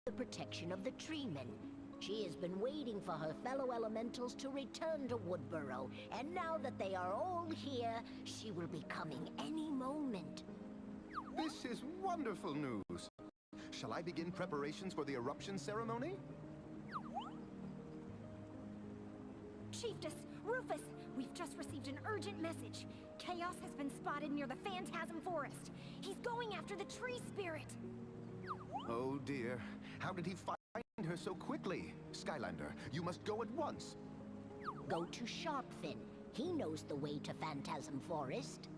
The protection of the treemen. She has been waiting for her fellow elementals to return to Woodborough, and now that they are all here, she will be coming any moment. This is wonderful news. Shall I begin preparations for the eruption ceremony? Chiefess, Rufus, we've just received an urgent message. Chaos has been spotted near the Phantasm Forest. He's going after the tree spirit. Oh dear. How did he find her so quickly? Skylander, you must go at once. Go to Sharpfin. He knows the way to Phantasm Forest.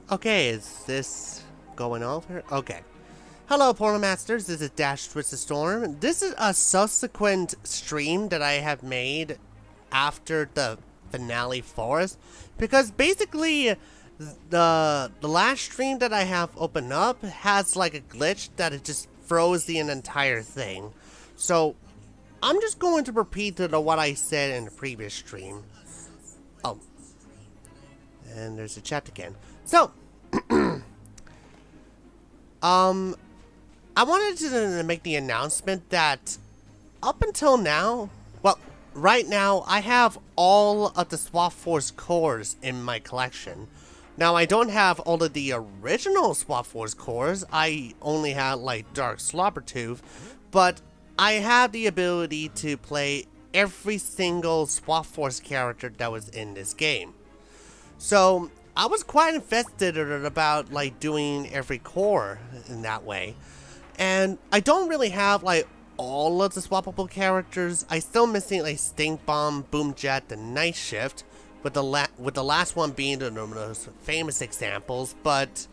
Okay, is this going over? Okay. Hello, Portal Masters. This is Dash Twisted Storm. This is a subsequent stream that I have made after the finale forest, because basically the last stream that I have opened up has like a glitch that it just froze the entire thing. So I'm just going to repeat what I said in the previous stream. Oh, and there's a chat again. So, I wanted to make the announcement that up until now, well, right now, I have all of the Swap Force cores in my collection. Now, I don't have all of the original Swap Force cores. I only have, like, Dark Slobbertooth, but I have the ability to play every single Swap Force character that was in this game. So I was quite invested about like doing every core in that way. And I don't really have like all of the swappable characters. I still missing like Stink Bomb, Boom Jet, and Night Shift, with the last one being the most famous examples. But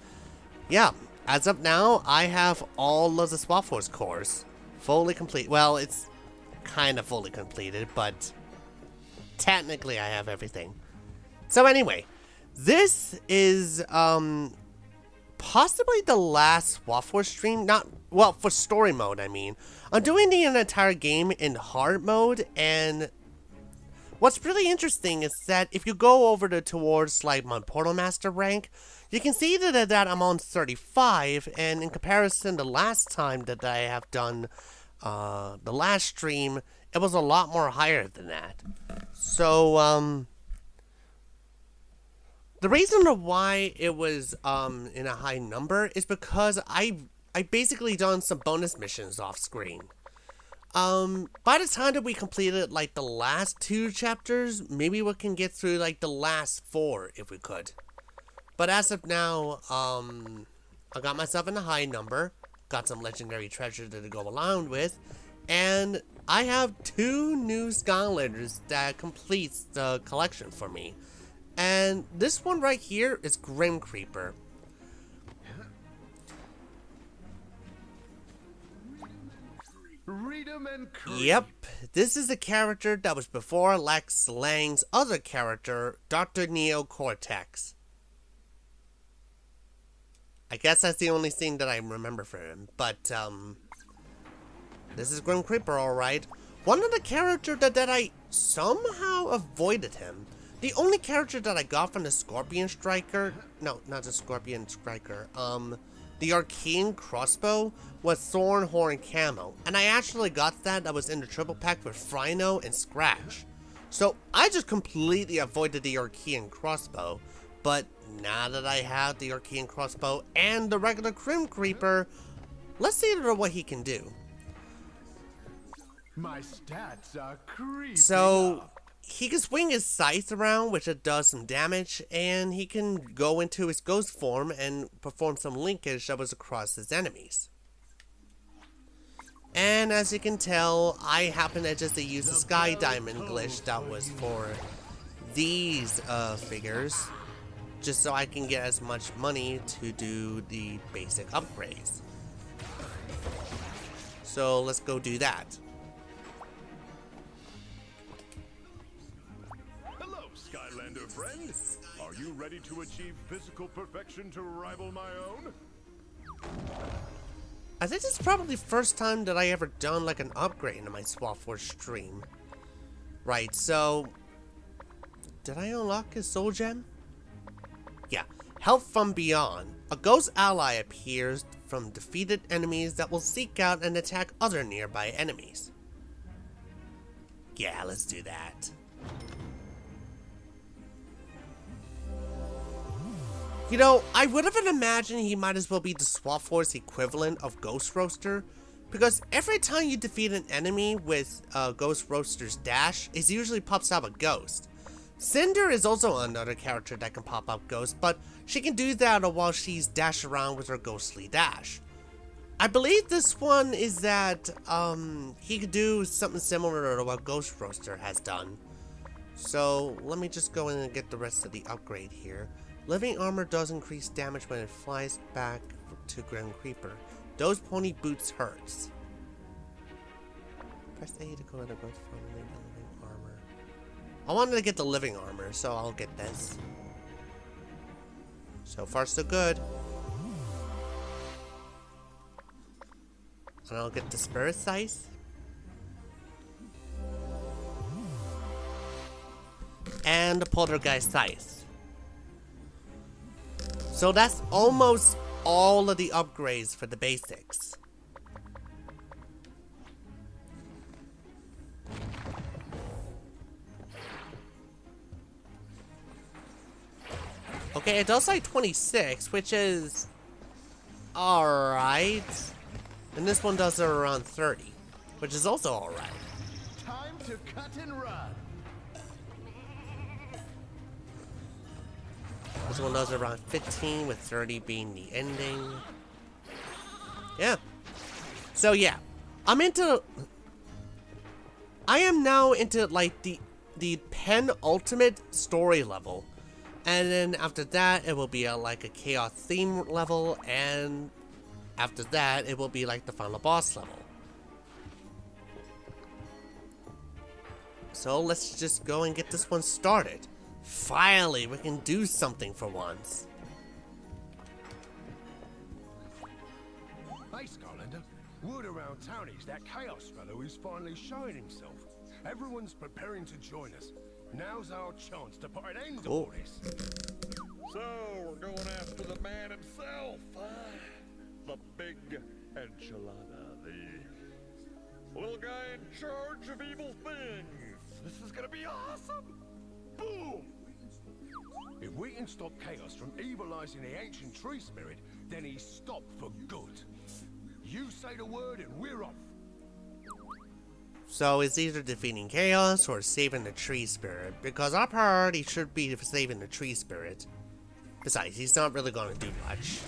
yeah, as of now, I have all of the Swap Force cores fully complete. Well, it's kind of fully completed, but technically I have everything. So anyway, this is possibly the last Swap Force stream, well, for story mode, I mean. I'm doing the entire game in hard mode, and what's really interesting is that if you go over towards like my Portal Master rank, you can see that I'm on 35, and in comparison to last time that I have done the last stream, it was a lot more higher than that. So, the reason why it was in a high number is because I basically done some bonus missions off screen. By the time that we completed like the last 2 chapters, maybe we can get through like the last 4 if we could. But as of now, I got myself in a high number, got some legendary treasure to go along with, and I have 2 new Skylanders that completes the collection for me. And this one right here is Grim Creeper. Yep, this is a character that was before Lex Lang's other character, Dr. Neo Cortex. I guess that's the only thing that I remember from him, but this is Grim Creeper, alright. One of the characters that I somehow avoided him. The only character that I got from the Scorpion Striker, no, not the Scorpion Striker, the Arcane Crossbow was Thornhorn Camo, and I actually got that was in the triple pack with Frino and Scratch. So I just completely avoided the Arcane Crossbow, but now that I have the Arcane Crossbow and the regular Grim Creeper, let's see what he can do. My stats are creeping So up. He can swing his scythe around, which it does some damage, and he can go into his ghost form and perform some linkage that was across his enemies. And as you can tell, I happen to just use the Sky Diamond glitch that was for these figures, just so I can get as much money to do the basic upgrades. So let's go do that. Hello, Skylander friend. Are you ready to achieve physical perfection to rival my own? I think this is probably the first time that I ever done like an upgrade in my SWAT Force stream. Right, so did I unlock his soul gem? Yeah. Help from beyond. A ghost ally appears from defeated enemies that will seek out and attack other nearby enemies. Yeah, let's do that. You know, I would have imagined he might as well be the SWAT Force equivalent of Ghost Roaster, because every time you defeat an enemy with Ghost Roaster's dash, it usually pops out a ghost. Cinder is also another character that can pop up ghosts, but she can do that while she's dashed around with her ghostly dash. I believe this one is that he could do something similar to what Ghost Roaster has done. So let me just go in and get the rest of the upgrade here. Living armor does increase damage when it flies back to Grim Creeper. Those pony boots hurts. Press A to go to the growth form and make the living armor. I wanted to get the living armor, so I'll get this. So far, so good. And I'll get the Spirit Scythe. And the Poltergeist Scythe. So that's almost all of the upgrades for the basics. Okay, it does like 26, which is alright. And this one does it around 30, which is also alright. Time to cut and run. This one does around 15, with 30 being the ending. Yeah. So yeah, I am now into like the penultimate story level, and then after that it will be like a chaos theme level, and after that it will be like the final boss level. So let's just go and get this one started. Finally, we can do something for once. Hey, Skylander. Word around town is that Chaos fellow is finally showing himself. Everyone's preparing to join us. Now's our chance to put an end to all this. So, we're going after the man himself, the big enchilada, the little guy in charge of evil things. This is gonna be awesome! Boom! If we can stop Chaos from evilizing the ancient tree spirit, then he's stopped for good. You say the word and we're off. So it's either defeating Chaos or saving the tree spirit, because our priority should be saving the tree spirit. Besides, he's not really going to do much.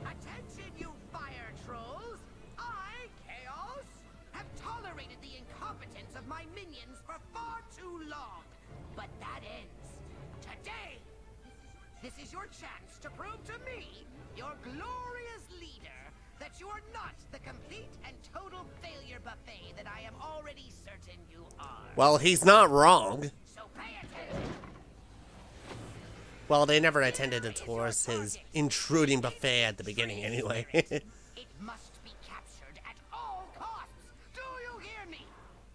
Attention, you fire trolls! I, Chaos, have tolerated the incompetence of my minions for far too long. But that ends today. This is your chance to prove to me, your glorious leader, that you are not the complete and total failure buffet that I am already certain you are. Well, he's not wrong. So pay attention. Well, they never attended to towards his intruding buffet at the beginning anyway. It must be captured at all costs. Do you hear me?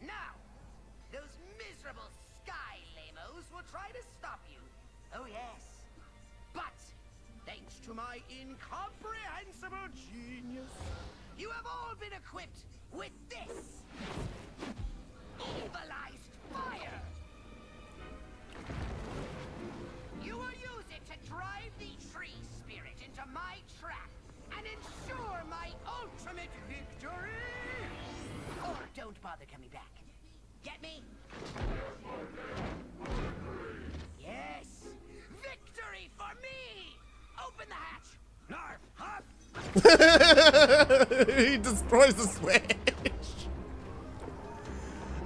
Now, those miserable sky lamos will try to stop you. Oh yes. But thanks to my incomprehensible genius, you have all been equipped with this evilized fire. You will use it to drive the tree spirit into my trap and ensure my ultimate victory! Or don't bother coming back. Get me? Yes! Victory for me! Open the hatch! Narf! He destroys the switch.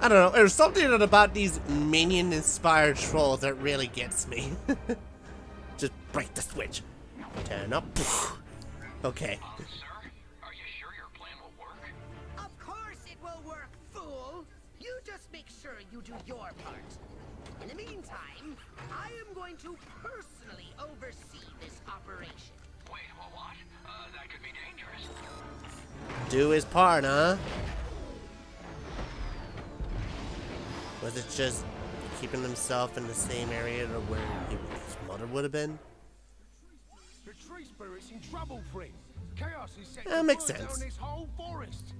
I don't know. There's something about these minion-inspired trolls that really gets me. Just break the switch. Turn up. Okay. Sir, are you sure your plan will work? Of course it will work, fool! You just make sure you do your part. In the meantime, I am going to personally oversee this operation. Wait, what? That could be dangerous. Do his part, huh? Was it just keeping himself in the same area to where his mother would have been? The tree spirit's in trouble, friend. Chaos is set That to makes burn sense. down this whole forest.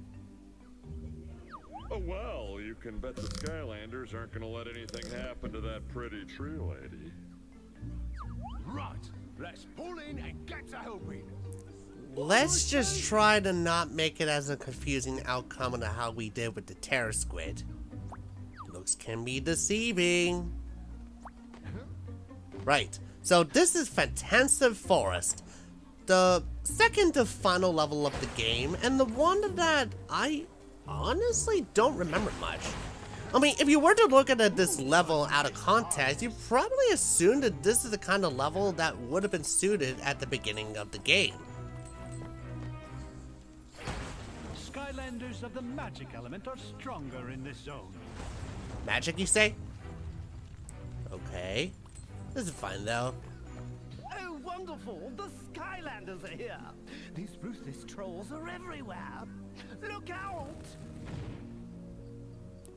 Oh, well, you can bet the Skylanders aren't gonna let anything happen to that pretty tree lady. Right, let's pull in and get to helping. Let's just try to not make it as a confusing outcome of how we did with the Terror Squid. Looks can be deceiving. Right, so this is Fantastic Forest, the second to final level of the game, and the one that I honestly don't remember much. I mean, if you were to look at this level out of context, you probably assume that this is the kind of level that would have been suited at the beginning of the game. Skylanders of the magic element are stronger in this zone. Magic, you say? Okay. This is fine, though. Oh, wonderful! The Skylanders are here! These ruthless trolls are everywhere! Look out!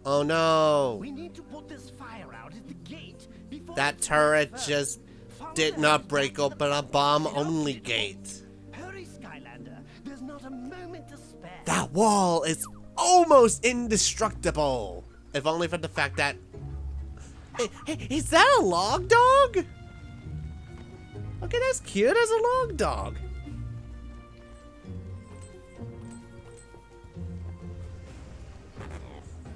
Oh no! We need to put this fire out at the gate before That turret just did not break open a bomb-only gate. Hurry, Skylander! There's not a moment to spare. That wall is almost indestructible! If only for the fact that... Hey, is that a log dog? Okay, that's cute as a log dog.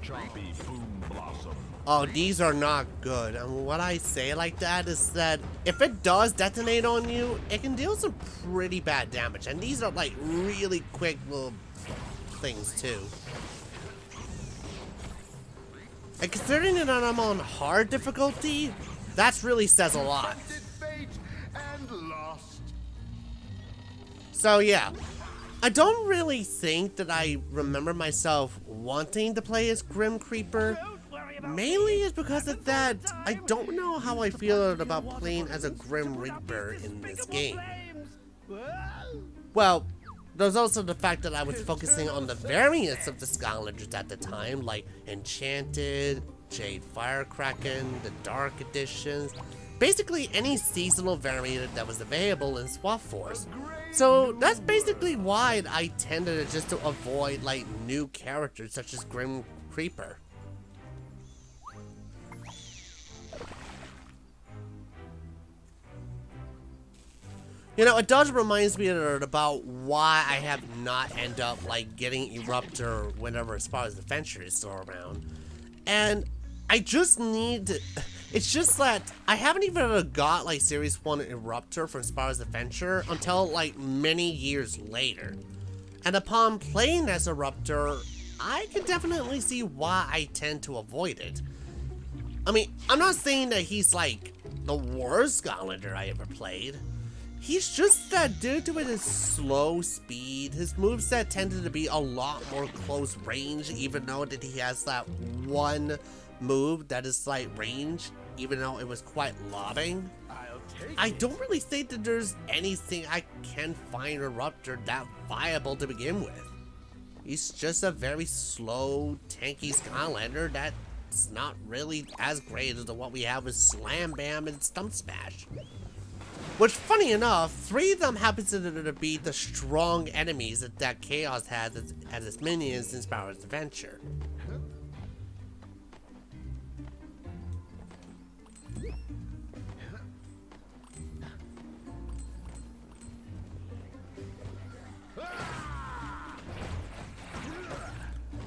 Chompy boom blossom. Oh, these are not good. And what I say like that is that if it does detonate on you, it can deal some pretty bad damage. And these are like really quick little things too. And considering that I'm on hard difficulty, that really says a lot. Tempted fate and lost. So yeah, I don't really think that I remember myself wanting to play as Grim Creeper. Mainly is because of that, I don't know how I feel about playing as a Grim Reaper in this game. Well, there's also the fact that I was focusing on the variants of the Skylanders at the time, like Enchanted, Jade Firecracken, the Dark Editions, basically any seasonal variant that was available in Swap Force. So that's basically why I tended to just to avoid like new characters such as Grim Creeper. You know, it does remind me about why I have not ended up like getting Eruptor whenever Spyro's Adventure is still around. And I just need to, it's just that I haven't even got like Series 1 Eruptor from Spyro's Adventure until like many years later. And upon playing as Eruptor, I can definitely see why I tend to avoid it. I mean, I'm not saying that he's like the worst Skylander I ever played. He's just that due to his slow speed, his moveset tended to be a lot more close range, even though that he has that one move that is like range, even though it was quite lobbing. I don't really think that there's anything I can find Eruptor that viable to begin with. He's just a very slow, tanky Skylander that's not really as great as what we have with Slam Bam and Stump Smash. Which, funny enough, 3 of them happen to be the strong enemies that Chaos has as its minions in Spyro's Adventure.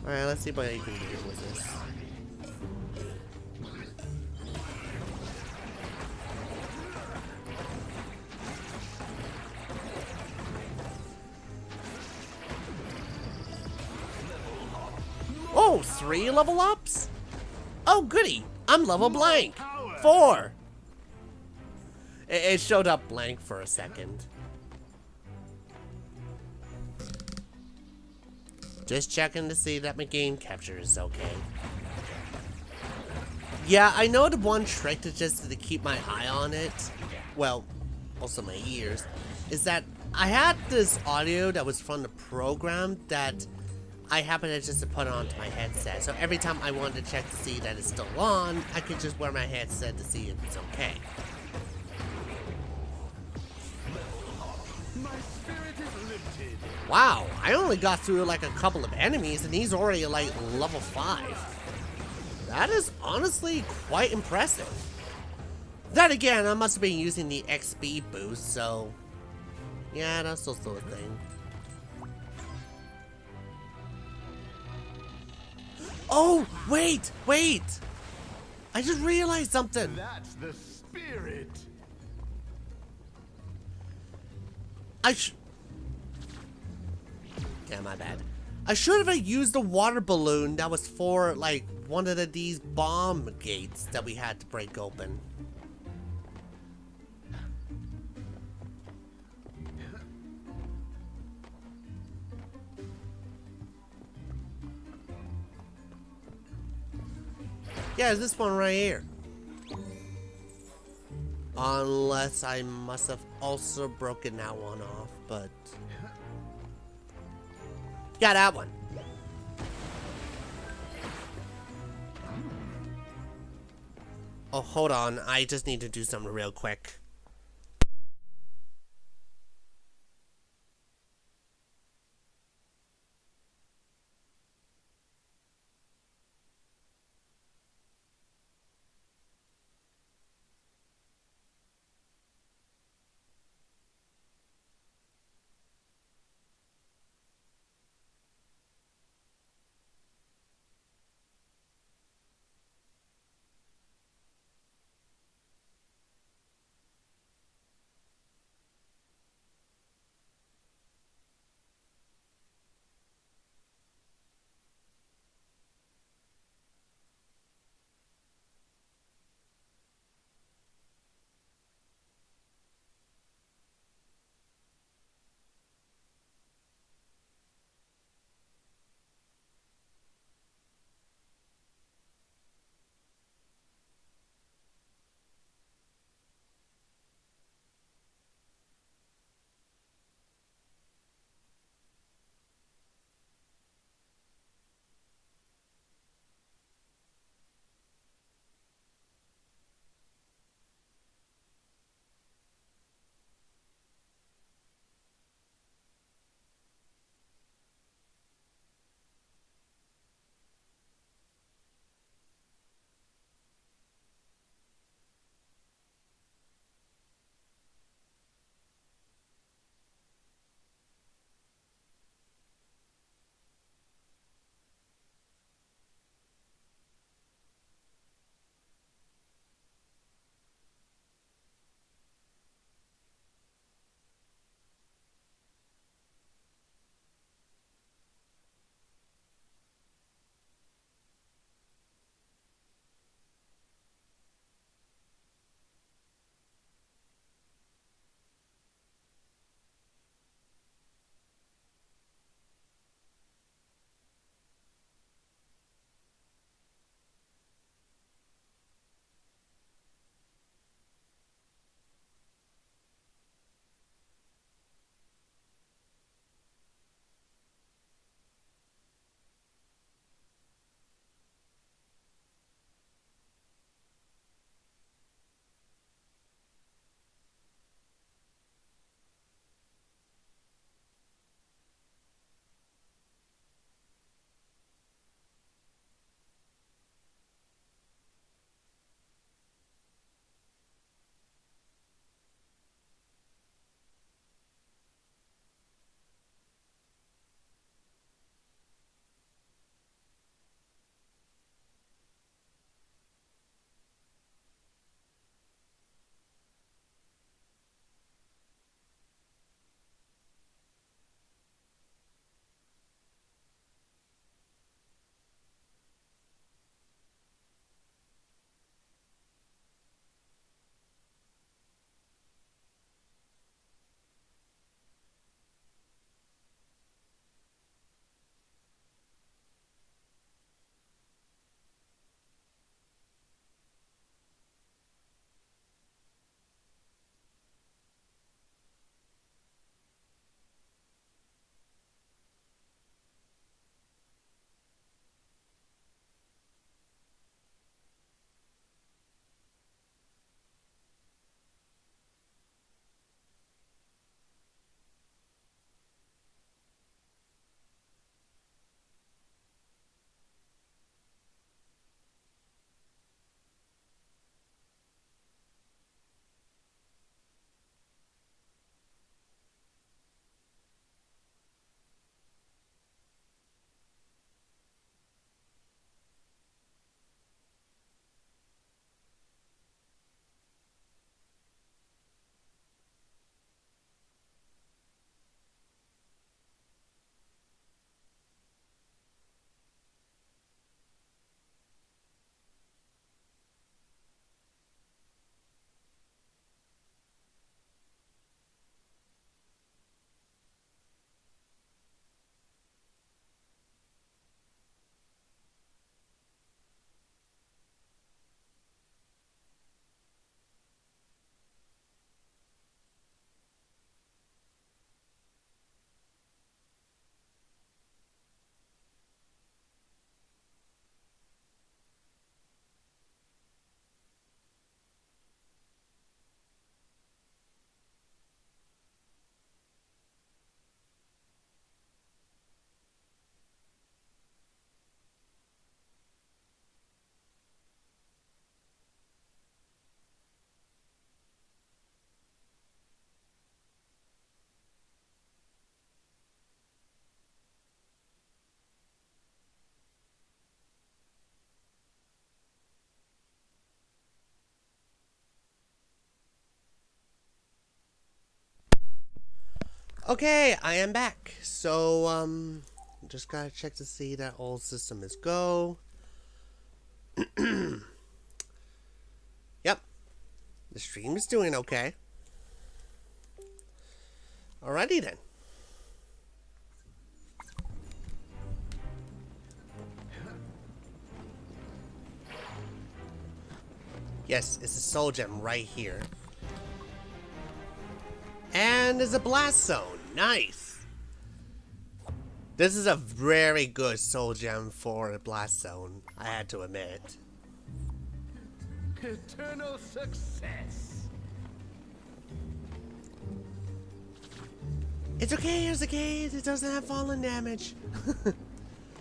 Alright, let's see what you can do with this. Oh, 3 level ups? Oh, goody. I'm level blank. 4. It showed up blank for a second. Just checking to see that my game capture is okay. Yeah, I know the one trick to just to keep my eye on it, well, also my ears, is that I had this audio that was from the program that I happened to just put onto my headset. So every time I wanted to check to see that it's still on, I could just wear my headset to see if it's okay. My spirit is lifted. Wow, I only got through like a couple of enemies and he's already like level 5. That is honestly quite impressive. Then again, I must have been using the XP boost, so yeah, that's also a thing. Oh, wait! I just realized something. That's the spirit. Yeah, my bad. I should have used the water balloon that was for, like, one of these bomb gates that we had to break open. Yeah, it's this one right here. Unless I must have also broken that one off, but... yeah, that one. Oh, hold on. I just need to do something real quick. Okay, I am back. So, just gotta check to see that all system is go. Yep. The stream is doing okay. Alrighty then. Yes, it's a soul gem right here. And there's a blast zone. Nice. This is a very good soul gem for a blast zone, I had to admit. Eternal success. It's okay, it doesn't have fallen damage.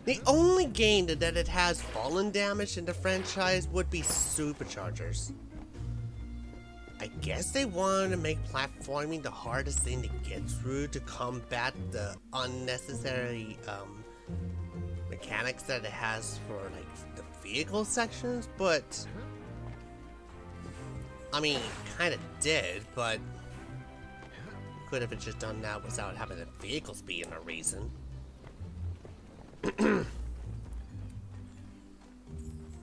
The only game that it has fallen damage in the franchise would be Superchargers. I guess they wanted to make platforming the hardest thing to get through to combat the unnecessary mechanics that it has for like the vehicle sections, but I mean, kind of did, but could have just done that without having the vehicles being a reason.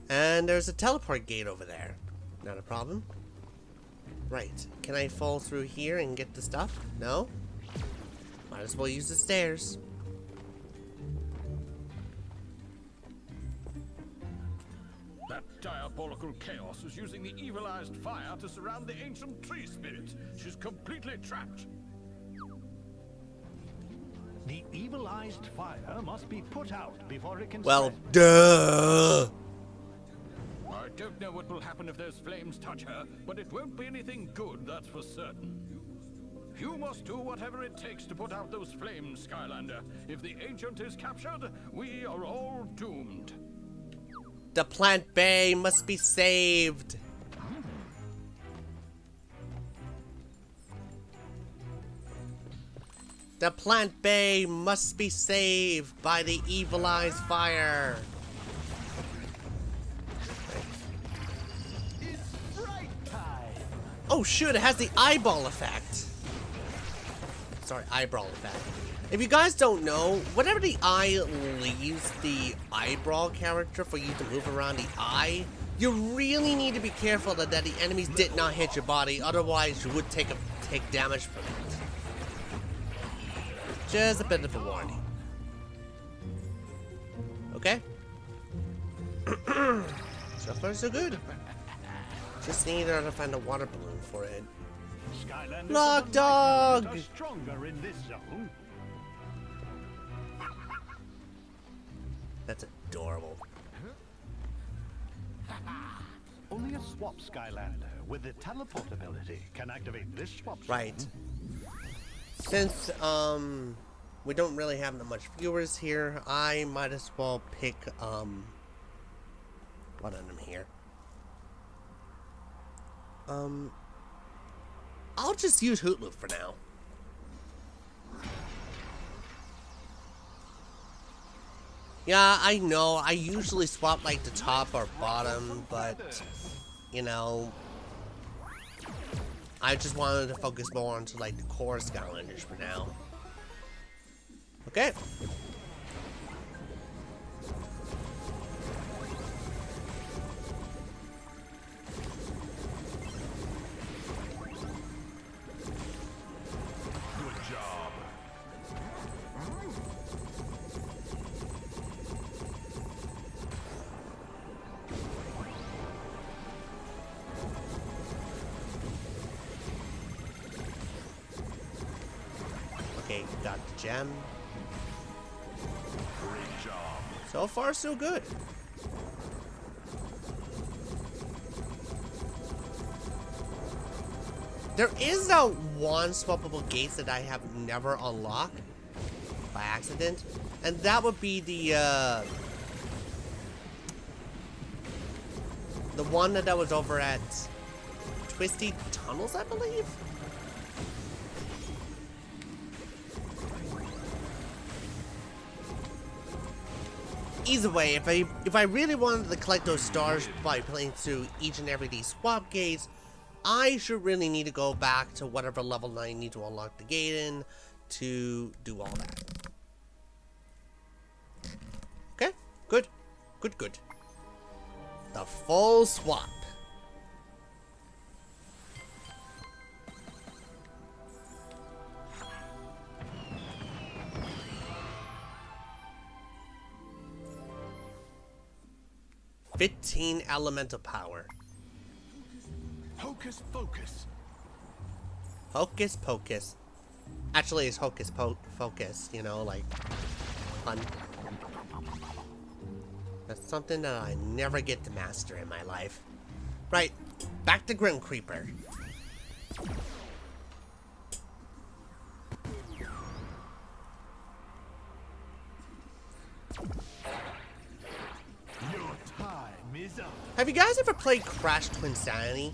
And there's a teleport gate over there. Not a problem. Right. Can I fall through here and get the stuff? No? Might as well use the stairs. That diabolical chaos is using the evilized fire to surround the ancient tree spirit. She's completely trapped. The evilized fire must be put out before it can Well, spread. duh! I don't know what will happen if those flames touch her, but it won't be anything good, that's for certain. You must do whatever it takes to put out those flames, Skylander. If the Ancient is captured, we are all doomed. The plant bay must be saved. The plant bay must be saved by the evilized fire. It's fright time. Oh shoot, it has the eyeball effect. Sorry, eyebrow effect. If you guys don't know, whenever the eye leaves the eyebrow character for you to move around the eye, you really need to be careful that the enemies did not hit your body, otherwise you would take damage from it. Just a bit of a warning. Okay? So far so good. Just need to find a water balloon for it. Skylanders Lock and the dog! Lightning are stronger in this zone. That's adorable. Only a swap Skylander with the teleport ability can activate this swap zone. Right. Since, we don't really have that much viewers here, I might as well pick, one of them here. I'll just use Hootloop for now. Yeah, I know, I usually swap like the top or bottom, but, you know, I just wanted to focus more onto like the core Skylanders for now. Okay. Good job. Okay, got the gem. Great job. So far, so good. There is that one swappable gate that I have never unlocked by accident, and that would be the one that was over at Twisty Tunnels, I believe. Either way, if I really wanted to collect those stars by playing through each and every of these swap gates, I should really need to go back to whatever level I need to unlock the gate in to do all that. Okay, good. Good, good. The full swap. "15 elemental power." Hocus pocus. Hocus pocus. Actually, it's hocus focus, you know, like fun. That's something that I never get to master in my life. Right, back to Grim Creeper. Your time is up. Have you guys ever played Crash Twinsanity?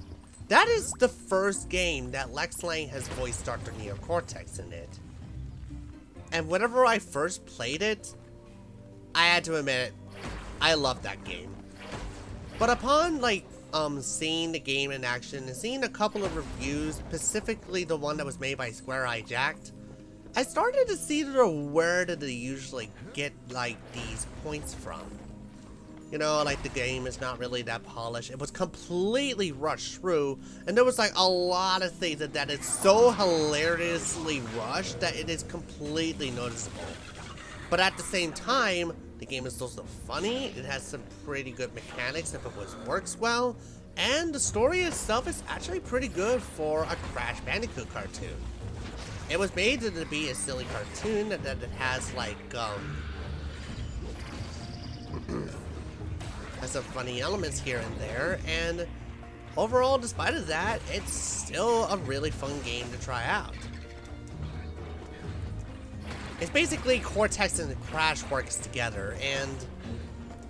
That is the first game that Lex Lang has voiced Dr. Neocortex in it. And whenever I first played it, I had to admit, I loved that game. But upon, like, seeing the game in action and seeing a couple of reviews, specifically the one that was made by Square Eye Jacked, I started to see where did they usually get, like, these points from. You know, like, the game is not really that polished. It was completely rushed through, and there was, like, a lot of things that it's so hilariously rushed that it is completely noticeable. But at the same time, the game is also funny, it has some pretty good mechanics if it works well, and the story itself is actually pretty good for a Crash Bandicoot cartoon. It was made to be a silly cartoon that it has, like, has some funny elements here and there, and overall, despite of that, it's still a really fun game to try out. It's basically Cortex and Crash works together, and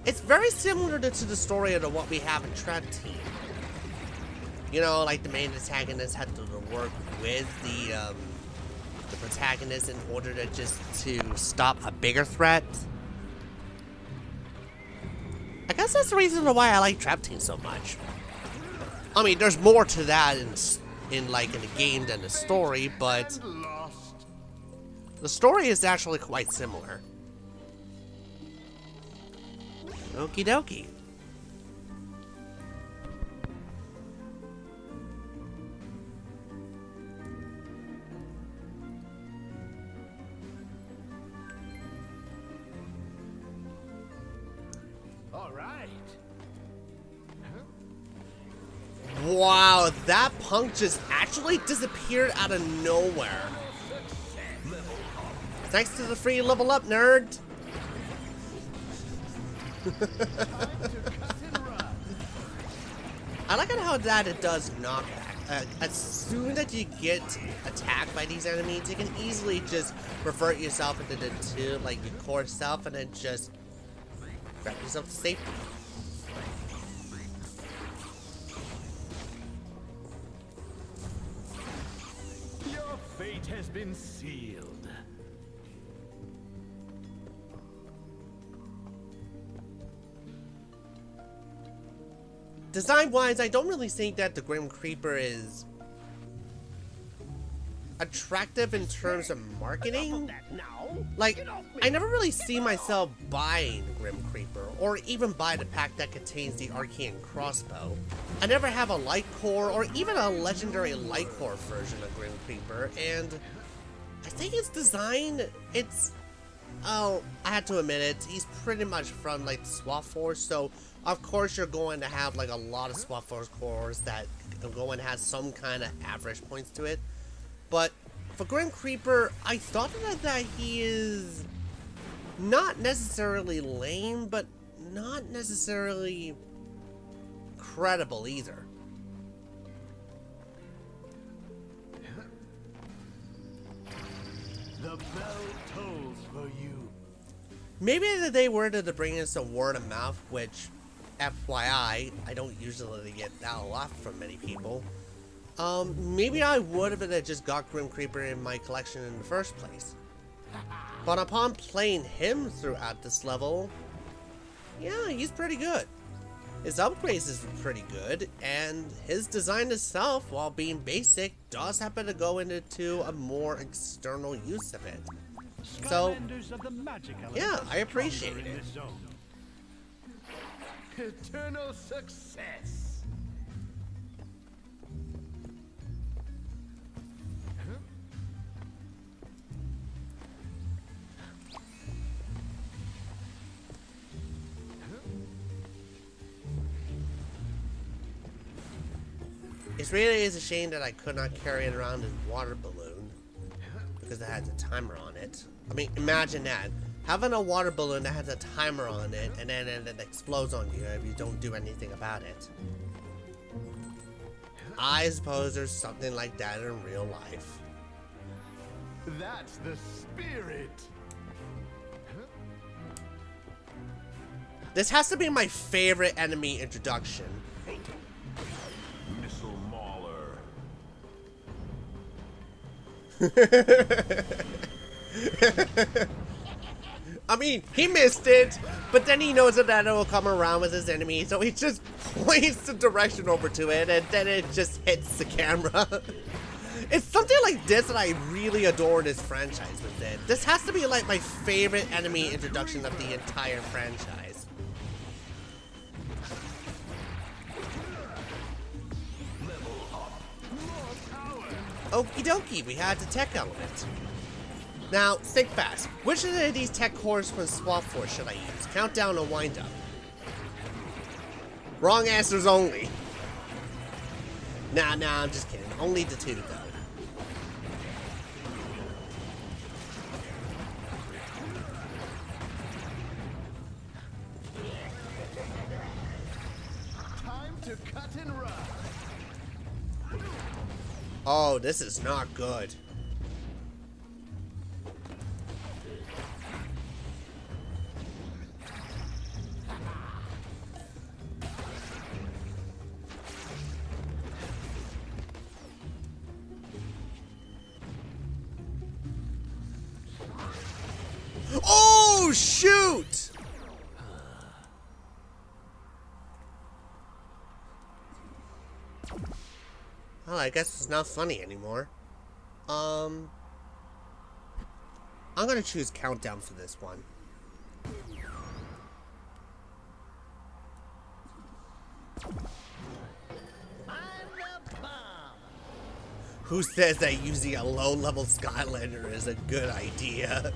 it's very similar to the story of what we have in Trap Team. You know, like the main antagonist had to work with the protagonist in order to stop a bigger threat. I guess that's the reason why I like Trap Team so much. I mean, there's more to that in the game than the story, but the story is actually quite similar. Okie dokie. All right. Wow, that punk just actually disappeared out of nowhere. Thanks to the free level up, nerd. I like how that it does knockback. As soon as you get attacked by these enemies, you can easily just revert yourself into like your core self and then just grab yourself to safety. Your fate has been sealed. Design-wise, I don't really think that the Grim Creeper is attractive in terms of marketing. Like, I never really see myself buying Grim Creeper, or even buy the pack that contains the Arcane Crossbow. I never have a Light Core, or even a Legendary Light Core version of Grim Creeper, and I think its design, oh, I had to admit it, he's pretty much from, like, the Swap Force, so of course you're going to have, like, a lot of Swap Force cores that go and has some kind of average points to it. But for Grim Creeper, I thought that he is not necessarily lame, but not necessarily credible either. The bell tolls for you. Maybe if they were to bring in some word of mouth, which, FYI, I don't usually get that a lot from many people. Maybe I would have just got Grim Creeper in my collection in the first place. But upon playing him throughout this level, yeah, he's pretty good. His upgrades is pretty good, and his design itself, while being basic, does happen to go into a more external use of it. So, Skylanders of the magic element yeah, are I appreciate stronger in it. this zone. Eternal success. It really is a shame that I could not carry it around in water balloon because it has a timer on it. I mean, imagine that. Having a water balloon that has a timer on it and then it explodes on you if you don't do anything about it. I suppose there's something like that in real life. That's the spirit. This has to be my favorite enemy introduction. Missile Mauler. I mean, he missed it, but then he knows that it will come around with his enemy, so he just points the direction over to it, and then it just hits the camera. It's something like this that I really adore this franchise with it. This has to be like my favorite enemy introduction of the entire franchise. Okie dokie, we had the tech element. Now, think fast. Which of these tech cores from Swap Force should I use? Countdown or wind up? Wrong answers only. Nah, I'm just kidding. Only the two, though. Time to cut and run. Oh, this is not good. Oh, shoot! Well, I guess it's not funny anymore. I'm gonna choose countdown for this one. Who says that using a low-level Skylander is a good idea?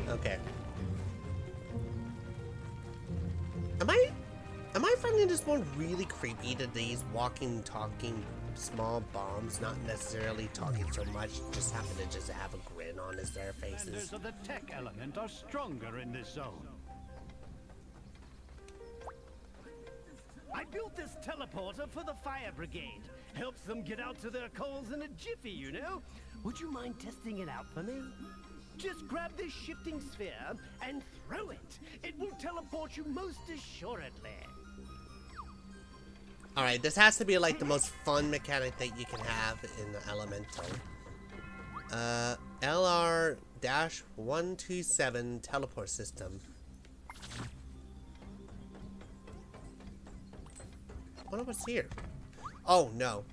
Okay. Am I finding this one really creepy that these walking, talking small bombs, not necessarily talking so much, just happen to just have a grin on their faces? Skylanders of the tech element are stronger in this zone. I built this teleporter for the fire brigade. Helps them get out to their coals in a jiffy, you know? Would you mind testing it out for me? Just grab this shifting sphere and throw it. It will teleport you most assuredly. Alright, this has to be like the most fun mechanic that you can have in the Elemental. LR-127 teleport system. I wonder what's here. Oh, no.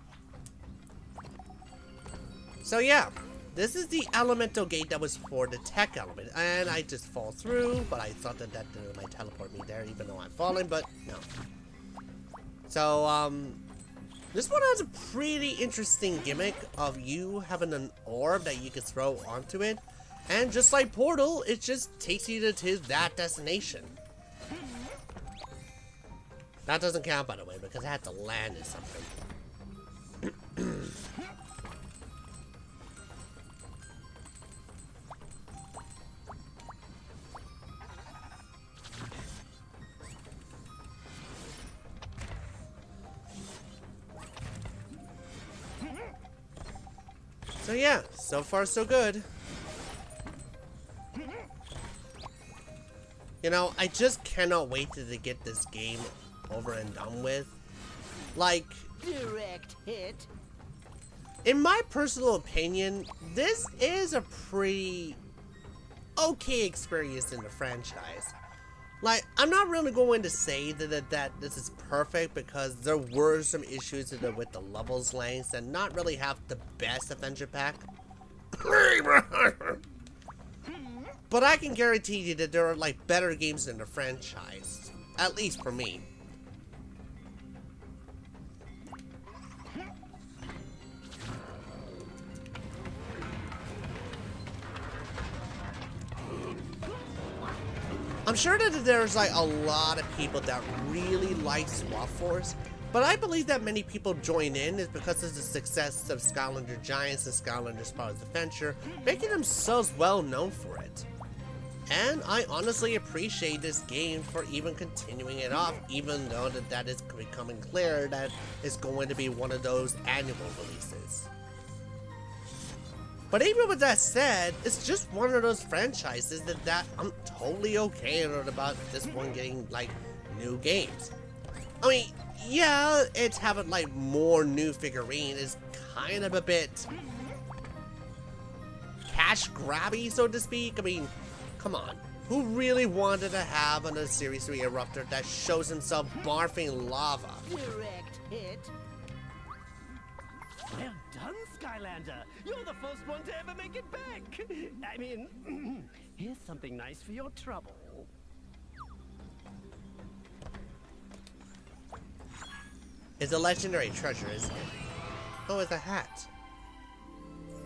So yeah, this is the elemental gate that was for the tech element, and I just fall through, but I thought that might teleport me there, even though I'm falling, but no. So, this one has a pretty interesting gimmick of you having an orb that you can throw onto it, and just like Portal, it just takes you to that destination. That doesn't count, by the way, because I had to land in something. So yeah, so far so good. You know, I just cannot wait to get this game over and done with. Like, Direct hit. in my personal opinion, this is a pretty okay experience in the franchise. Like, I'm not really going to say that this is perfect because there were some issues with the levels lengths and not really have the best adventure pack. But I can guarantee you that there are like better games in the franchise, at least for me. I'm sure that there's like a lot of people that really like Swap Force, but I believe that many people join in is because of the success of Skylander Giants and Skylander Sparrows Adventure, making themselves well known for it. And I honestly appreciate this game for even continuing it off, even though that is becoming clear that it's going to be one of those annual releases. But even with that said, it's just one of those franchises that I'm totally okay about this one getting, like, new games. I mean, yeah, it's having, like, more new figurine is kind of a bit cash grabby, so to speak. I mean, come on. Who really wanted to have a Series 3 Eruptor that shows himself barfing lava? Direct hit. Well done, Skylander. You're the first one to ever make it back. I mean, here's something nice for your trouble. It's a legendary treasure, isn't it? Oh, it's a hat.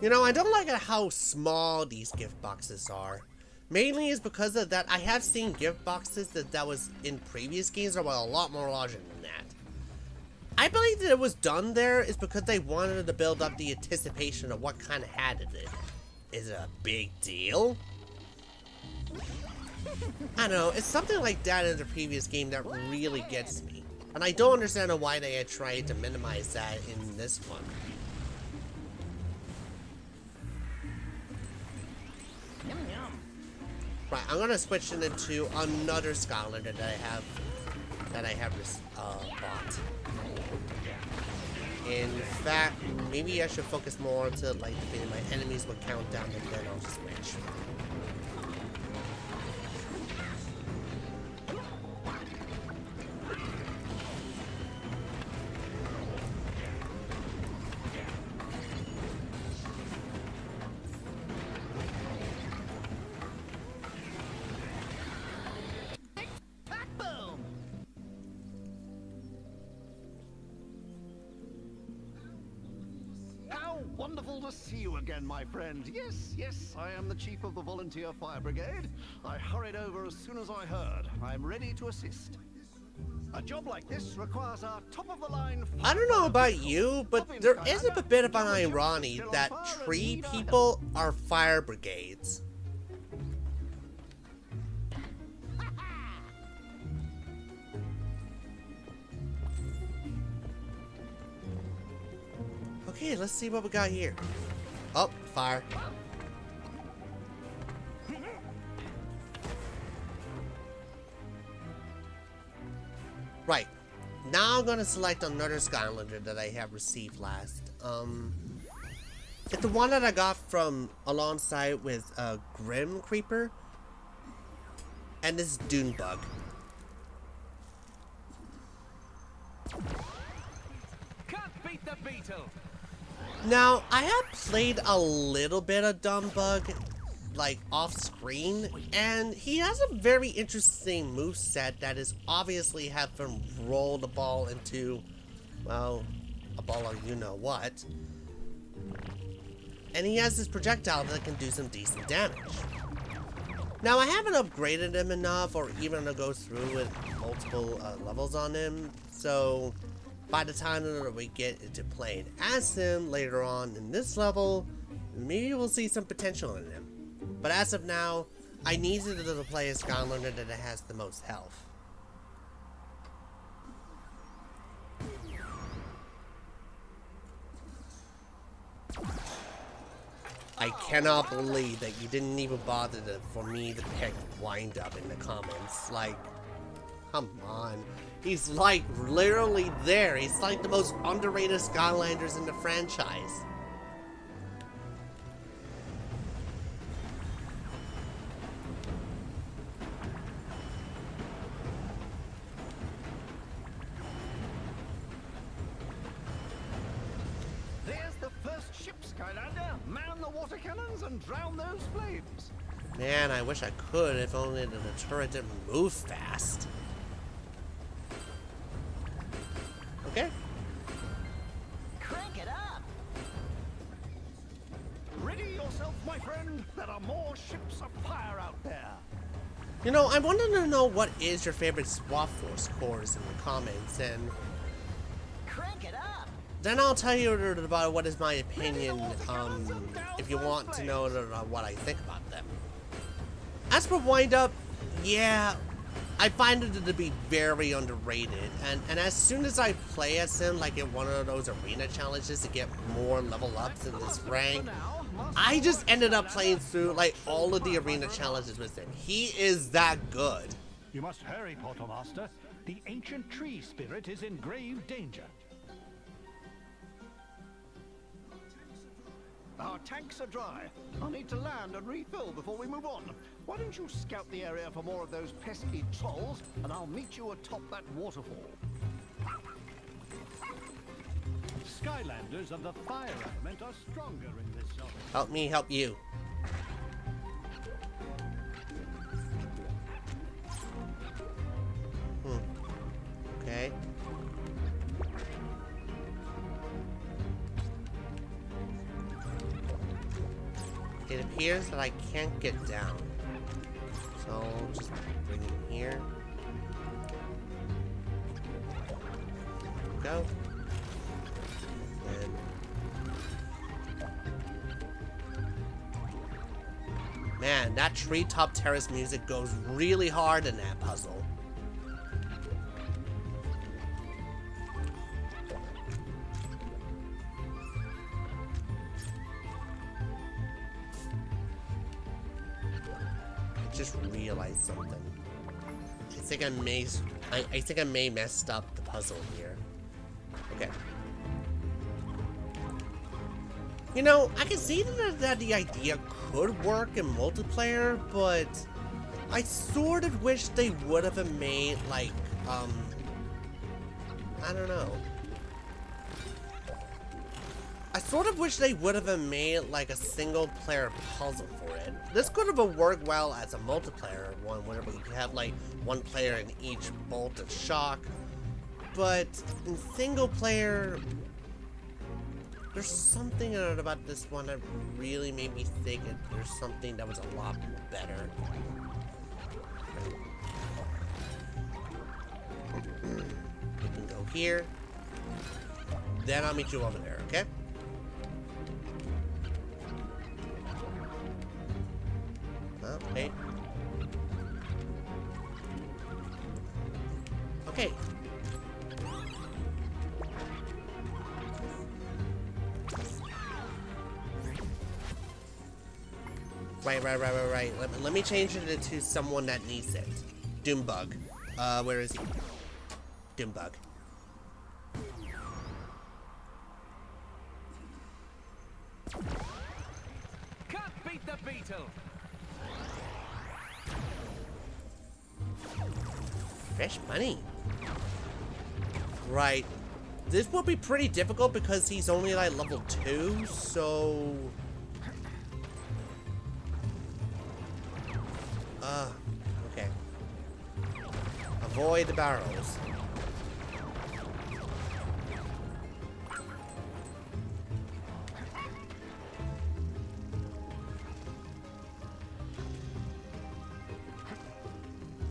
You know, I don't like how small these gift boxes are. Mainly is because of that I have seen gift boxes that was in previous games that were a lot more larger than that. I believe that it was done there is because they wanted to build up the anticipation of what kind of hat it is. Is it a big deal? I don't know, it's something like that in the previous game that really gets me. And I don't understand why they had tried to minimize that in this one. Right, I'm gonna switch it into another Skylander that I have bought. In fact, maybe I should focus more to like defeating my enemies with countdown and then I'll switch. Wonderful to see you again, my friend. Yes, I am the chief of the Volunteer Fire Brigade. I hurried over as soon as I heard. I'm ready to assist. A job like this requires our top-of-the-line... I don't know about you, but there is a bit of an irony that tree people are fire brigades. Okay, let's see what we got here. Oh, fire. Right. Now I'm gonna select another Skylander that I have received last. It's the one that I got from alongside with Grim Creeper. And this is Dune Bug. Can't beat the beetle. Now, I have played a little bit of Dumb Bug, like, off-screen, and he has a very interesting moveset that is obviously have him roll the ball into, well, a ball of you-know-what. And he has this projectile that can do some decent damage. Now, I haven't upgraded him enough, or even to go through with multiple levels on him, so... by the time that we get into playing as him later on in this level, maybe we'll see some potential in him. But as of now, I need to play a Skylander that has the most health. I cannot believe that you didn't even bother for me to pick Wind Up in the comments. Like, come on. He's like literally there. He's like the most underrated Skylanders in the franchise. Skylander. Man the water cannons and drown those flames. Man, I wish I could, if only the turret didn't move fast. Okay. Crank it up! Ready yourself, my friend. There are more ships of fire out there. You know, I wanted to know what is your favorite SWAT Force cores in the comments, and Crank it up! then I'll tell you about what is my opinion, if you want to know what I think about them. As for Wind-Up, yeah, I find it to be very underrated, and as soon as I play as him, like in one of those arena challenges to get more level ups in this rank, I just ended up playing through like all of the arena challenges with him. He is that good. You must hurry, Portalmaster. The ancient tree spirit is in grave danger. Our tanks are dry. I'll need to land and refill before we move on. Why don't you scout the area for more of those pesky trolls, and I'll meet you atop that waterfall. Skylanders of the fire element are stronger in this zone. Help me help you. Okay. It appears that I can't get down. So I'll just bring him here. Go. And man, that treetop terrace music goes really hard in that puzzle. I just realized something. I think I may messed up the puzzle here. Okay. You know, I can see that the idea could work in multiplayer, but I sort of wish they would have made, like, I don't know. I sort of wish they would have made, like, a single-player puzzle for it. This could have worked well as a multiplayer one, whenever you could have, like, one player in each bolt of shock. But in single-player, there's something about this one that really made me think there's something that was a lot better. You can go here. Then I'll meet you over there, okay? Okay. Okay. Right. Let me change it to someone that needs it. Doombug. Where is he? Doombug. Can't beat the beetle! Fresh money. Right. This will be pretty difficult because he's only like level 2, so... okay. Avoid the barrels.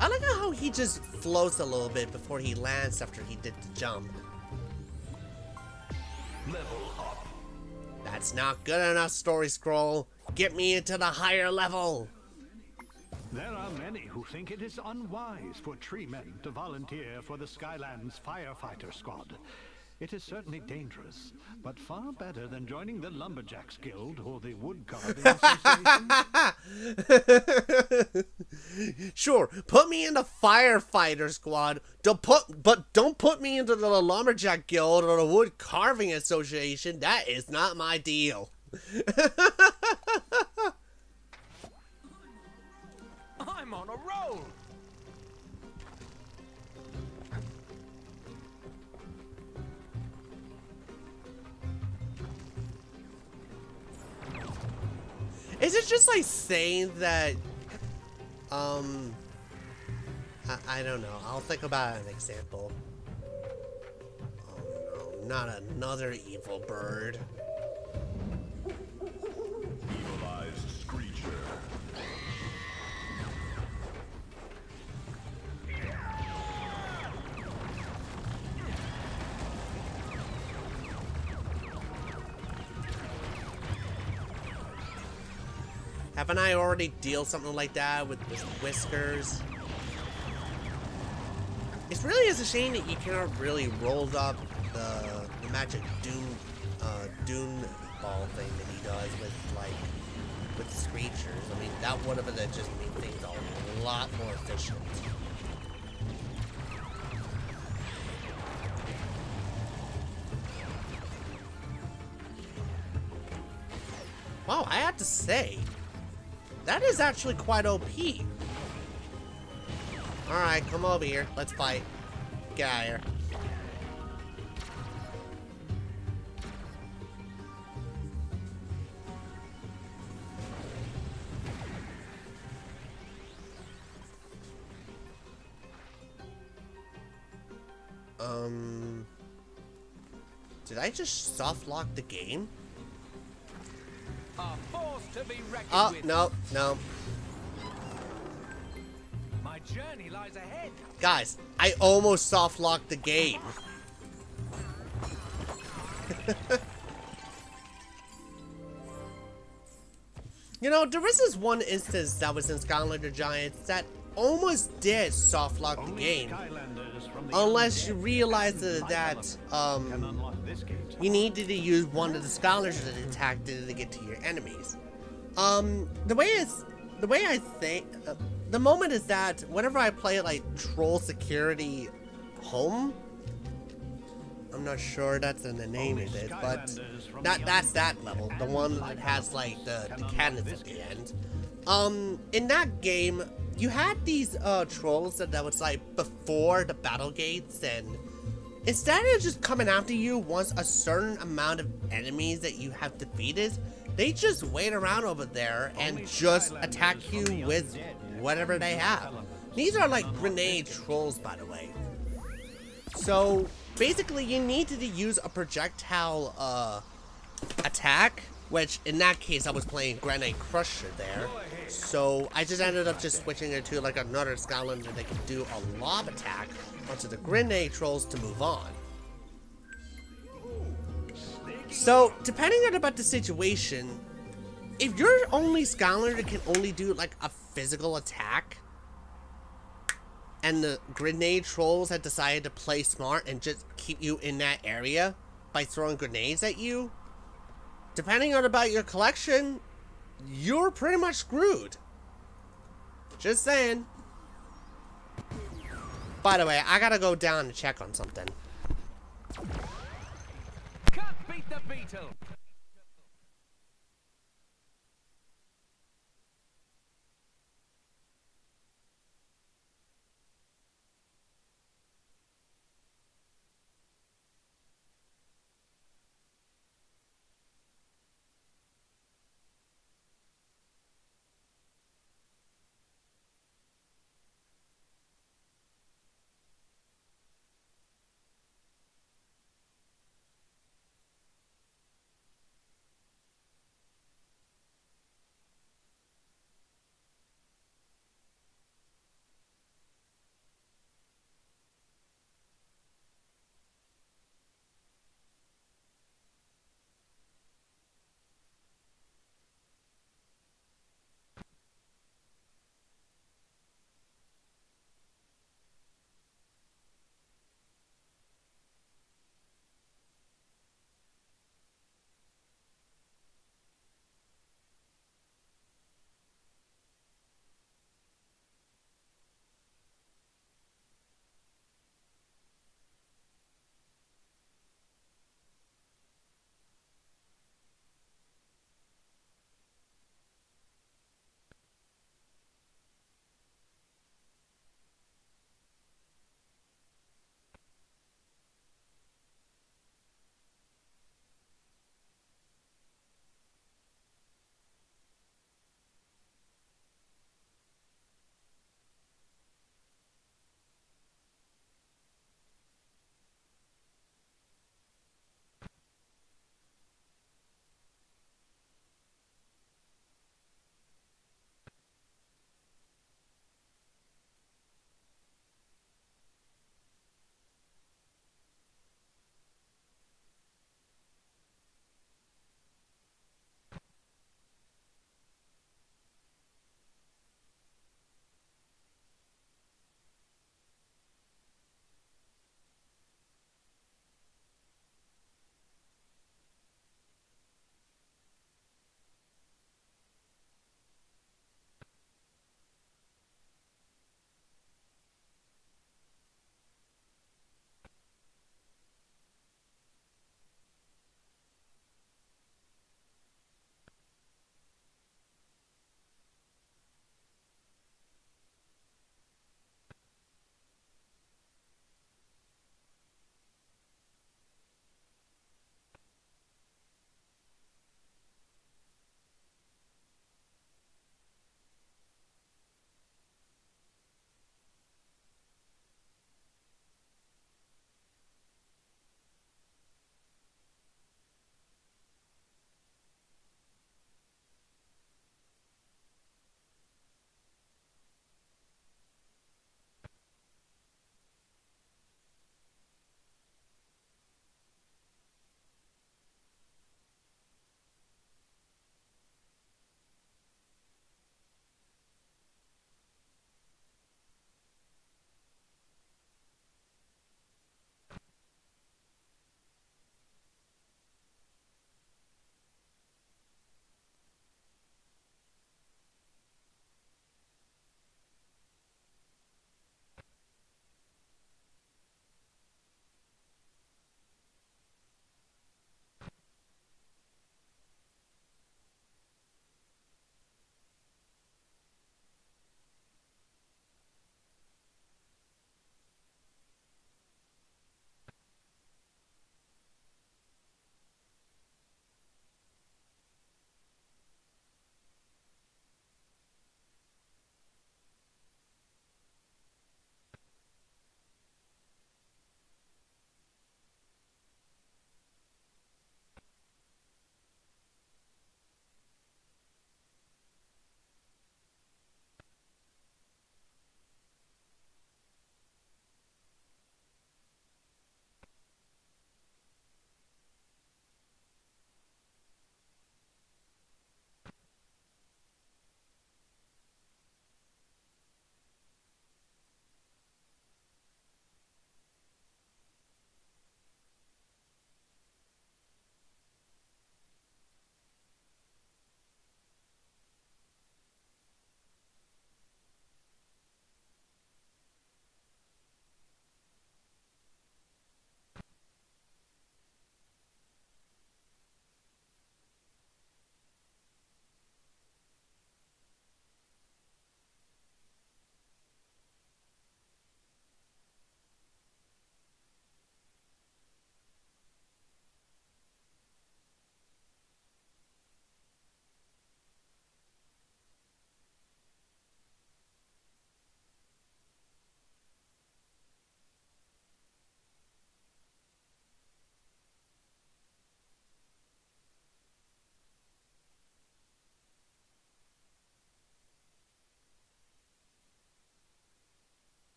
I like how he just floats a little bit before he lands after he did the jump. Level up. That's not good enough, Story Scroll. Get me into the higher level. There are many who think it is unwise for tree men to volunteer for the Skylands firefighter squad. It is certainly dangerous, but far better than joining the Lumberjacks Guild or the Wood Carving Association. Sure, put me in the firefighter squad, but don't put me into the Lumberjack Guild or the Wood Carving Association. That is not my deal. I'm on a roll! Is it just like saying that, I don't know. I'll think about an example. Oh no, not another evil bird. Evilized Screecher. Haven't I already dealt something like that with Whiskers? It really is a shame that you cannot really roll up the magic Dune ball thing that he does with the Screechers. I mean, that would have just made things a lot more efficient. Wow, I have to say, that is actually quite OP. Alright, come over here. Let's fight. Get out of here. Did I just soft lock the game? A force to be reckoned Oh, with. no. My journey lies ahead. Guys, I almost soft locked the game. You know, there was this one instance that was in Skylander Giants that almost did soft lock the game. Unless you realize that, you needed to use one of the Skylanders that attacked it to get to your enemies. The moment is that whenever I play like Troll Security Home, I'm not sure that's the name of it, but that's that level, the one that has like the cannons at the end. In that game, you had these trolls that was like before the battle gates, and instead of just coming after you once a certain amount of enemies that you have defeated, they just wait around over there and just attack you with whatever they have. These are like grenade trolls, by the way. So basically you needed to use a projectile attack, which in that case I was playing Grenade Crusher there. So I just ended up just switching it to like another Skylander that could do a lob attack onto the grenade trolls to move on. So depending on about the situation, if your only Skylander can only do like a physical attack, and the grenade trolls had decided to play smart and just keep you in that area by throwing grenades at you, depending on about your collection, you're pretty much screwed. Just saying. By the way, I gotta go down and check on something. Can't beat the beetle.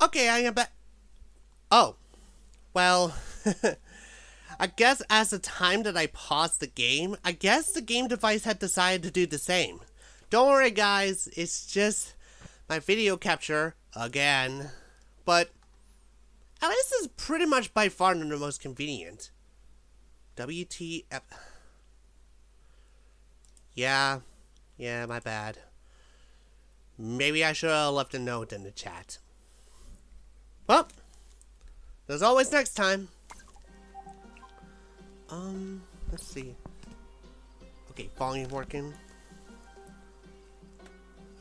Okay, I am back. Oh. Well, I guess as the time that I paused the game, I guess the game device had decided to do the same. Don't worry, guys. It's just my video capture again. But at least this is pretty much by far the most convenient. WTF. Yeah, my bad. Maybe I should have left a note in the chat. Well, there's always next time. Let's see. Okay, volume working.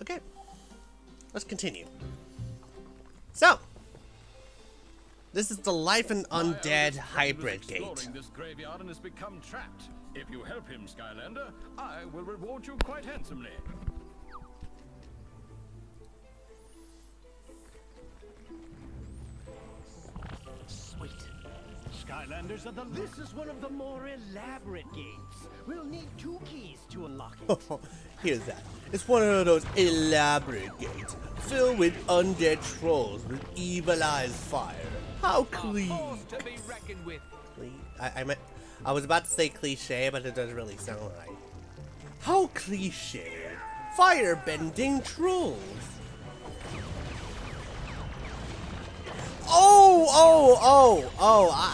Okay, let's continue. So, this is the Life and Undead Hybrid Gate. This graveyard and has become trapped. If you help him, Skylander, I will reward you quite handsomely. Sweet. Skylanders are the... This is one of the more elaborate gates. We'll need 2 keys to unlock it. Here's that. It's one of those elaborate gates, filled with undead trolls with evil eyes fire. How clean. To be reckoned with. I was about to say cliche, but it doesn't really sound right. How cliche. Fire-bending trolls.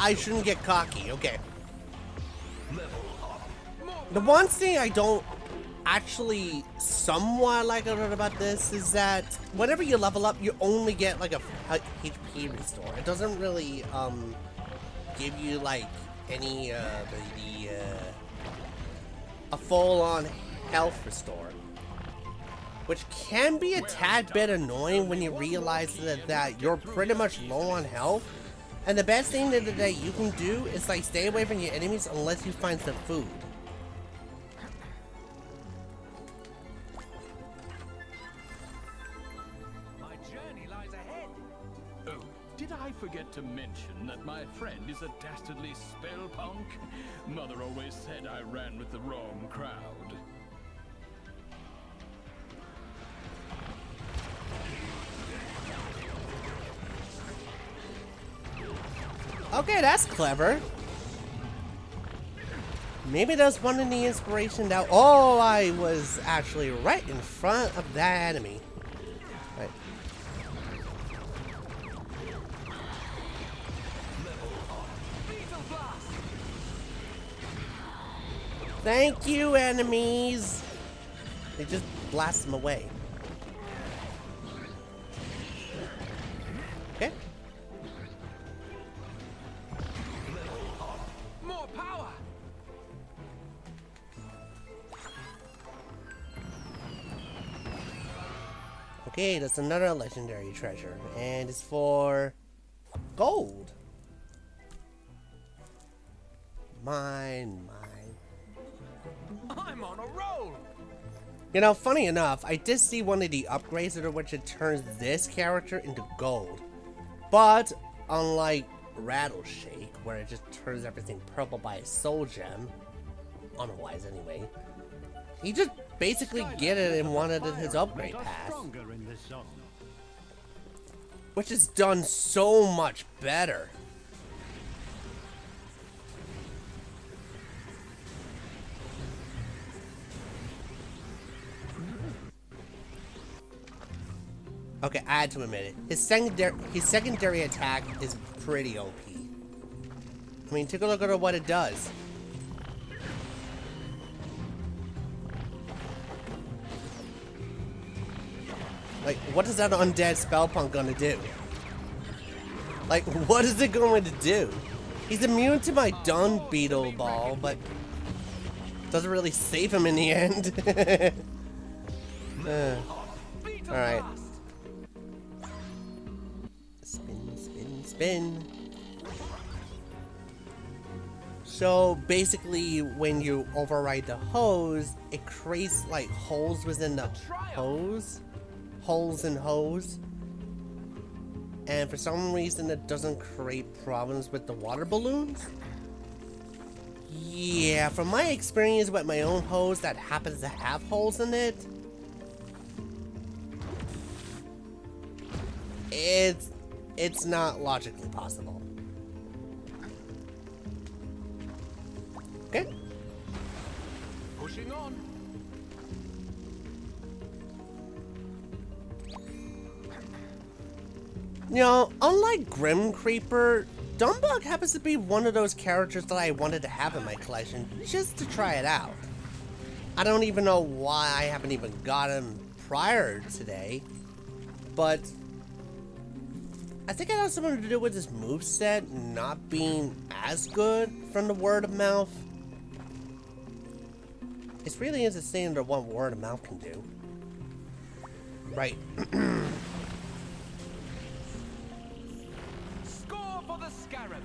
I shouldn't get cocky. Okay. The one thing I don't actually somewhat like about this is that whenever you level up, you only get like a HP restore. It doesn't really give you like any a full-on health restore, which can be a tad bit annoying when you realize that you're pretty much low on health. And the best thing that you can do is like stay away from your enemies unless you find some food. My journey lies ahead. Oh, did I forget to mention that my friend is a dastardly spellpunk? Mother always said I ran with the wrong crowd. Okay, that's clever. Maybe that's one of the inspiration that... Oh, I was actually right in front of that enemy. Right. Thank you, enemies. They just blast them away. Okay. More power. Okay, that's another legendary treasure, and it's for gold. Mine. I'm on a roll. You know, funny enough, I did see one of the upgrades under which it turns this character into gold. But, unlike Rattleshake, where it just turns everything purple by a soul gem, otherwise anyway, he just basically get it in one of his upgrade paths. Which is done so much better. Okay, I had to admit it. His secondary attack is pretty OP. I mean, take a look at what it does. Like, what is that undead spellpunk gonna do? Like, what is it going to do? He's immune to my dung beetle ball, but doesn't really save him in the end. Alright. Spin. So basically, when you override the hose, it creates like holes within the hose. Holes in hose. And for some reason, it doesn't create problems with the water balloons. Yeah, from my experience with my own hose that happens to have holes in it, it's not logically possible. Okay. Pushing on. You know, unlike Grim Creeper, Dumbbug happens to be one of those characters that I wanted to have in my collection just to try it out. I don't even know why I haven't even got him prior today, but I think it has something to do with his moveset not being as good from the word of mouth. It's really interesting to what word of mouth can do. Right. Score for the Scarab.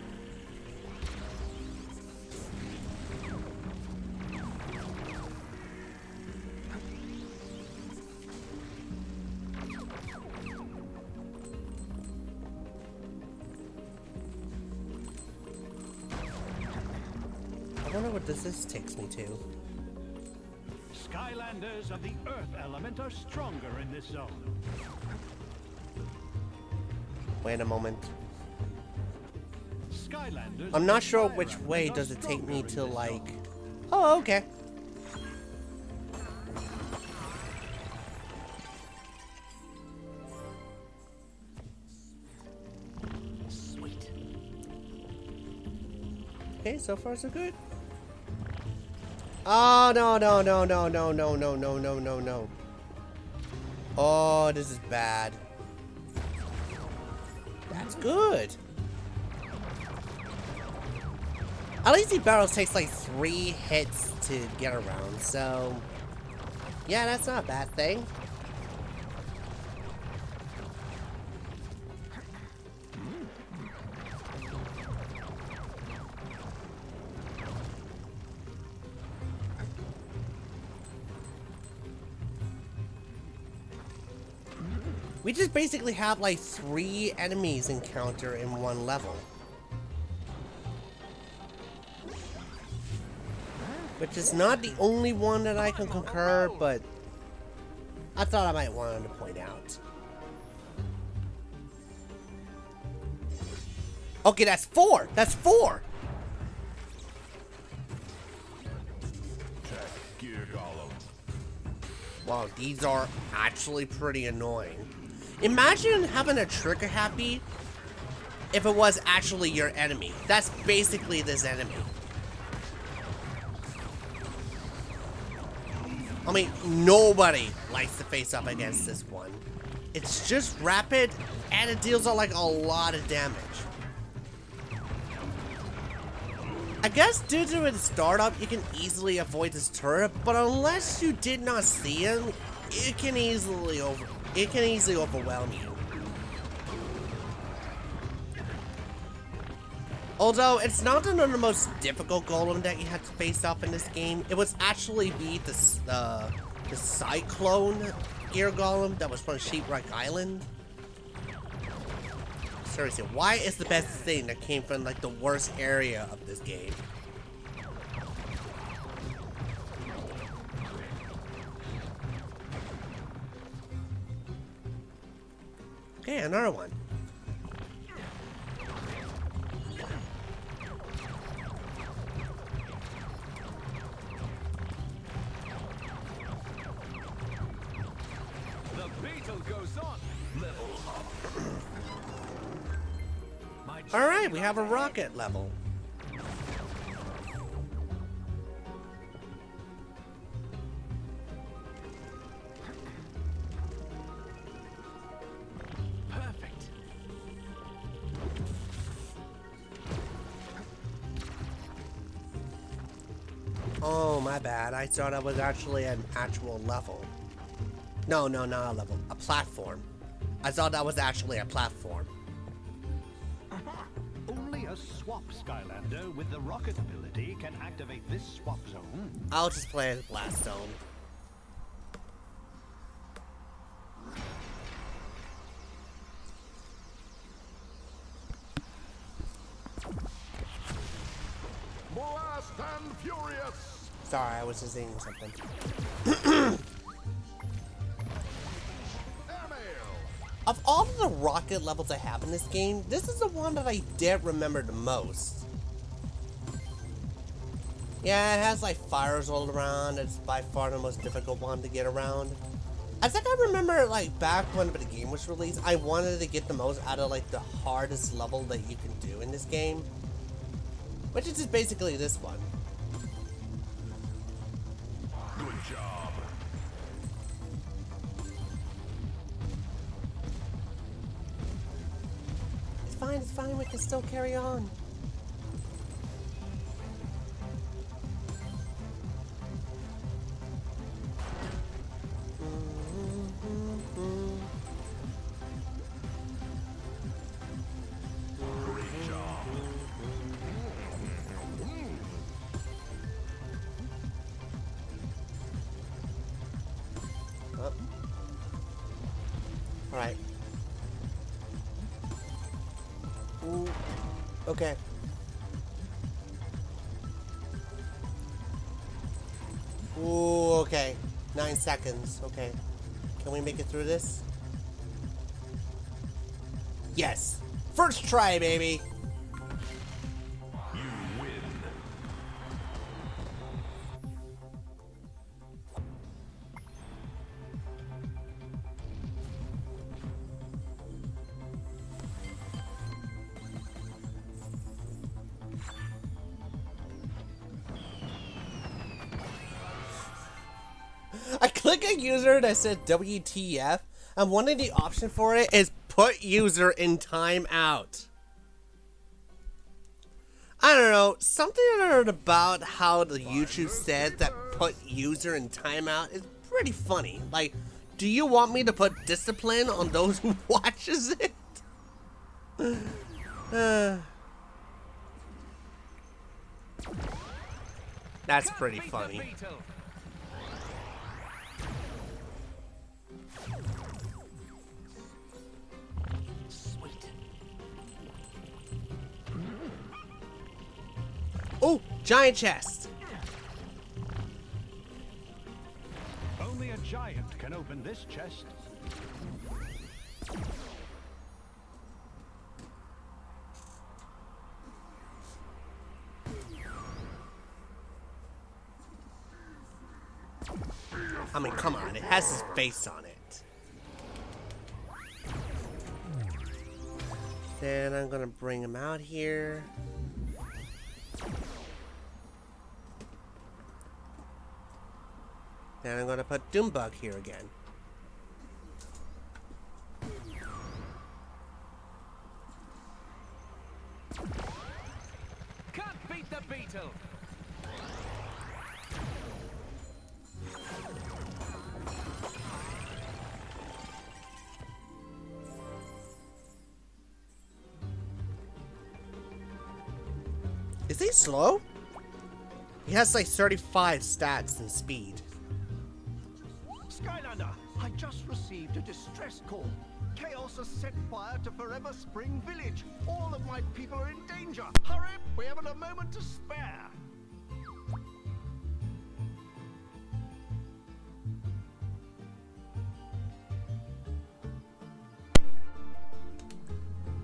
I wonder what this takes me to. Skylanders of the Earth element are stronger in this zone. Wait a moment. Skylanders. I'm not sure fire which way element does are it take me stronger to, in this like... zone. Oh, okay. Sweet. Okay, so far so good. Oh, no, no, no, no, no, no, no, no, no, no, no. Oh, this is bad. That's good. At least the barrels takes like 3 hits to get around, so... Yeah, that's not a bad thing. We just basically have like 3 enemies encounter in one level. Which is not the only one that I can concur, but I thought I might want to point out. Okay, that's 4! That's 4! Gear Golem. Wow, these are actually pretty annoying. Imagine having a trigger happy if it was actually your enemy. That's basically this enemy. I mean, nobody likes to face up against this one. It's just rapid, and it deals out like a lot of damage. I guess due to its startup, you can easily avoid this turret, but unless you did not see him, it can easily overwhelm you. Although it's not the most difficult golem that you had to face off in this game, it was actually the Cyclone Gear Golem that was from Sheetrock Island. Seriously, why is the best thing that came from like the worst area of this game? Okay, another one. Alright, we have a rocket level. Perfect. Oh, my bad. I thought that was actually an actual level. No, not a level. A platform. I thought that was actually a platform. Only a swap Skylander with the rocket ability can activate this swap zone. I'll just play as Blast Zone. Blast and Furious! Sorry, I was just saying something. Of all of the rocket levels I have in this game, this is the one that I did remember the most. Yeah, it has like fires all around. It's by far the most difficult one to get around. I think I remember like back when the game was released, I wanted to get the most out of like the hardest level that you can do in this game. Which is just basically this one. Good job. It's fine, we can still carry on. Great job. Oh. Alright. Ooh. Okay. Ooh, okay. 9 seconds. Okay. Can we make it through this? Yes! First try, baby! You win. I click a user that said WTF, and one of the options for it is put user in timeout. I don't know, something I heard about how the YouTube said that put user in timeout is pretty funny. Like, do you want me to put discipline on those who watches it? That's pretty funny. Oh, giant chest. Only a giant can open this chest. I mean, come on, it has his face on it. Then I'm gonna bring him out here. Then I'm gonna put Doombug here again. Can't beat the beetle. Is he slow? He has like 35 stats and speed. Skylander, I just received a distress call. Chaos has set fire to Forever Spring Village. All of my people are in danger. Hurry, we haven't a moment to spare.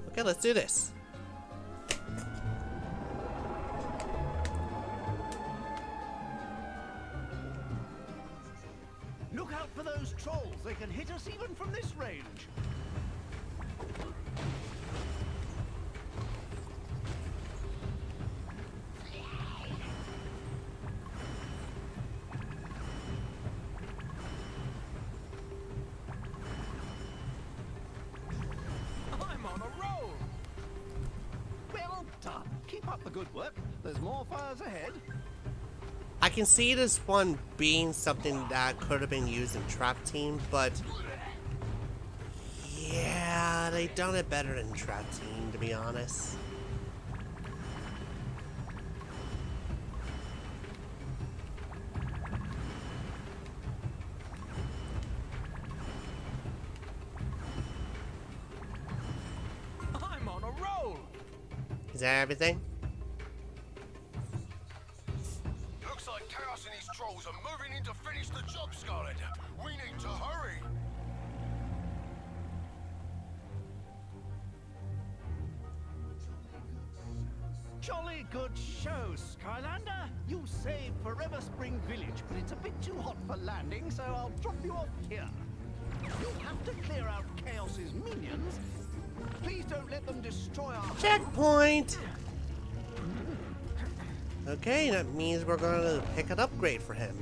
Okay, let's do this. Look out for those trolls. They can hit us even from this range. I'm on a roll. Well done. Keep up the good work. There's more fires ahead. I can see this one being something that could have been used in Trap Team, but yeah, they done it better in Trap Team, to be honest. I'm on a roll. Is that everything? Looks like Chaos and his trolls are moving in to finish the job, Skylander. We need to hurry. Jolly good show, Skylander. You saved Forever Spring Village, but it's a bit too hot for landing, so I'll drop you off here. You'll have to clear out Chaos's minions. Please don't let them destroy our... Checkpoint! Okay, that means we're gonna pick an upgrade for him.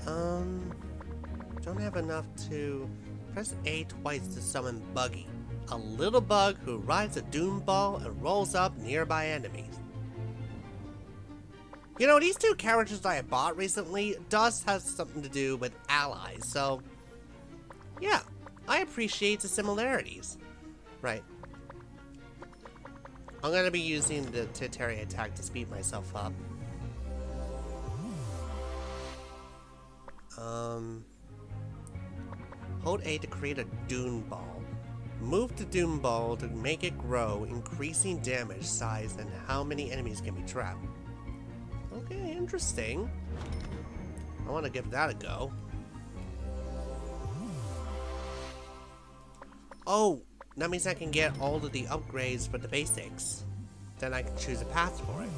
Don't have enough to... Press A twice to summon Buggy, a little bug who rides a doom ball and rolls up nearby enemies. You know, these two characters that I bought recently does have something to do with allies, so... Yeah, I appreciate the similarities. Right. I'm gonna be using the Titari attack to speed myself up. Hold A to create a Doom Ball. Move the Doom Ball to make it grow, increasing damage, size, and how many enemies can be trapped. Okay, interesting. I want to give that a go. Oh, that means I can get all of the upgrades for the basics. Then I can choose a path for it.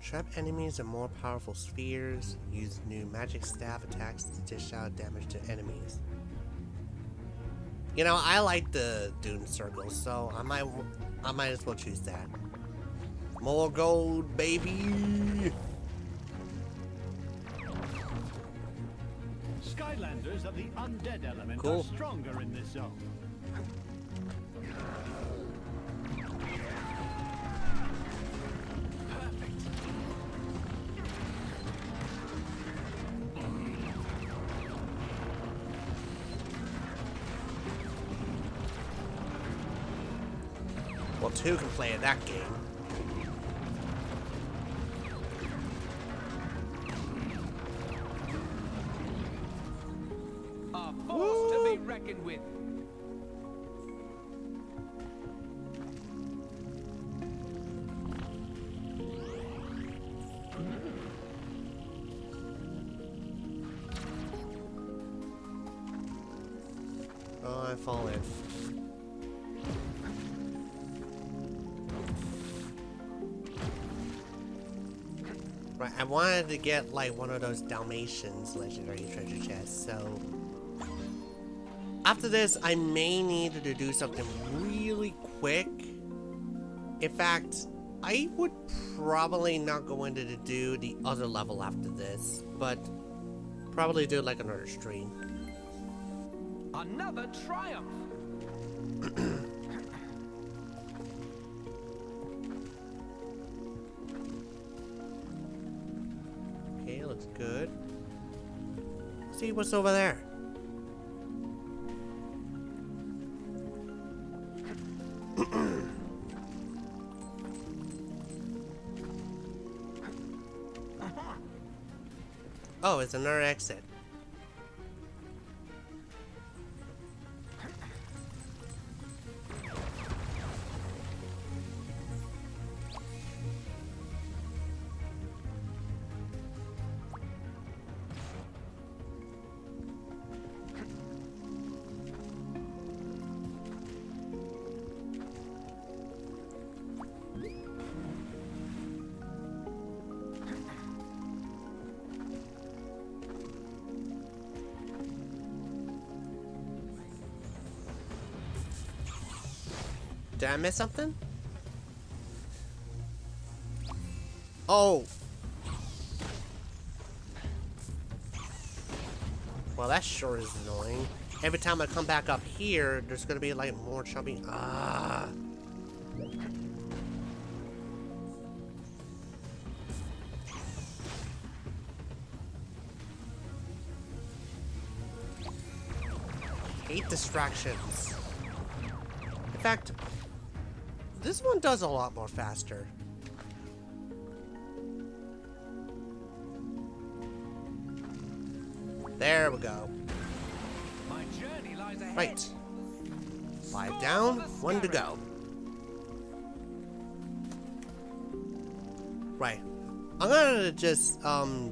Trap enemies in more powerful spheres. Use new magic staff attacks to dish out damage to enemies. You know, I like the Doom Circles, so I might as well choose that. More gold, baby! Skylanders of the undead element Cool. are stronger in this zone. Well, two can play at that game. A force to be reckoned with. Oh, I fall in. Right, I wanted to get like one of those Dalmatians legendary treasure chests, so after this I may need to do something really quick. In fact, I would probably not go into to do the other level after this, but probably do like another stream. Another triumph. Okay, looks good. Let's see what's over there. Oh, it's another exit. Did I miss something? Oh! Well, that sure is annoying. Every time I come back up here, there's gonna be like more jumping. Ah! Hate distractions. In fact, this one does a lot more faster. There we go. My journey lies ahead. Right. 5 down, 1 to go. Right. I'm gonna just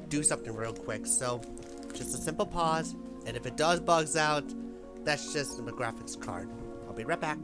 do something real quick. So Just a simple pause, and if it does bugs out, that's just the graphics card. I'll be right back.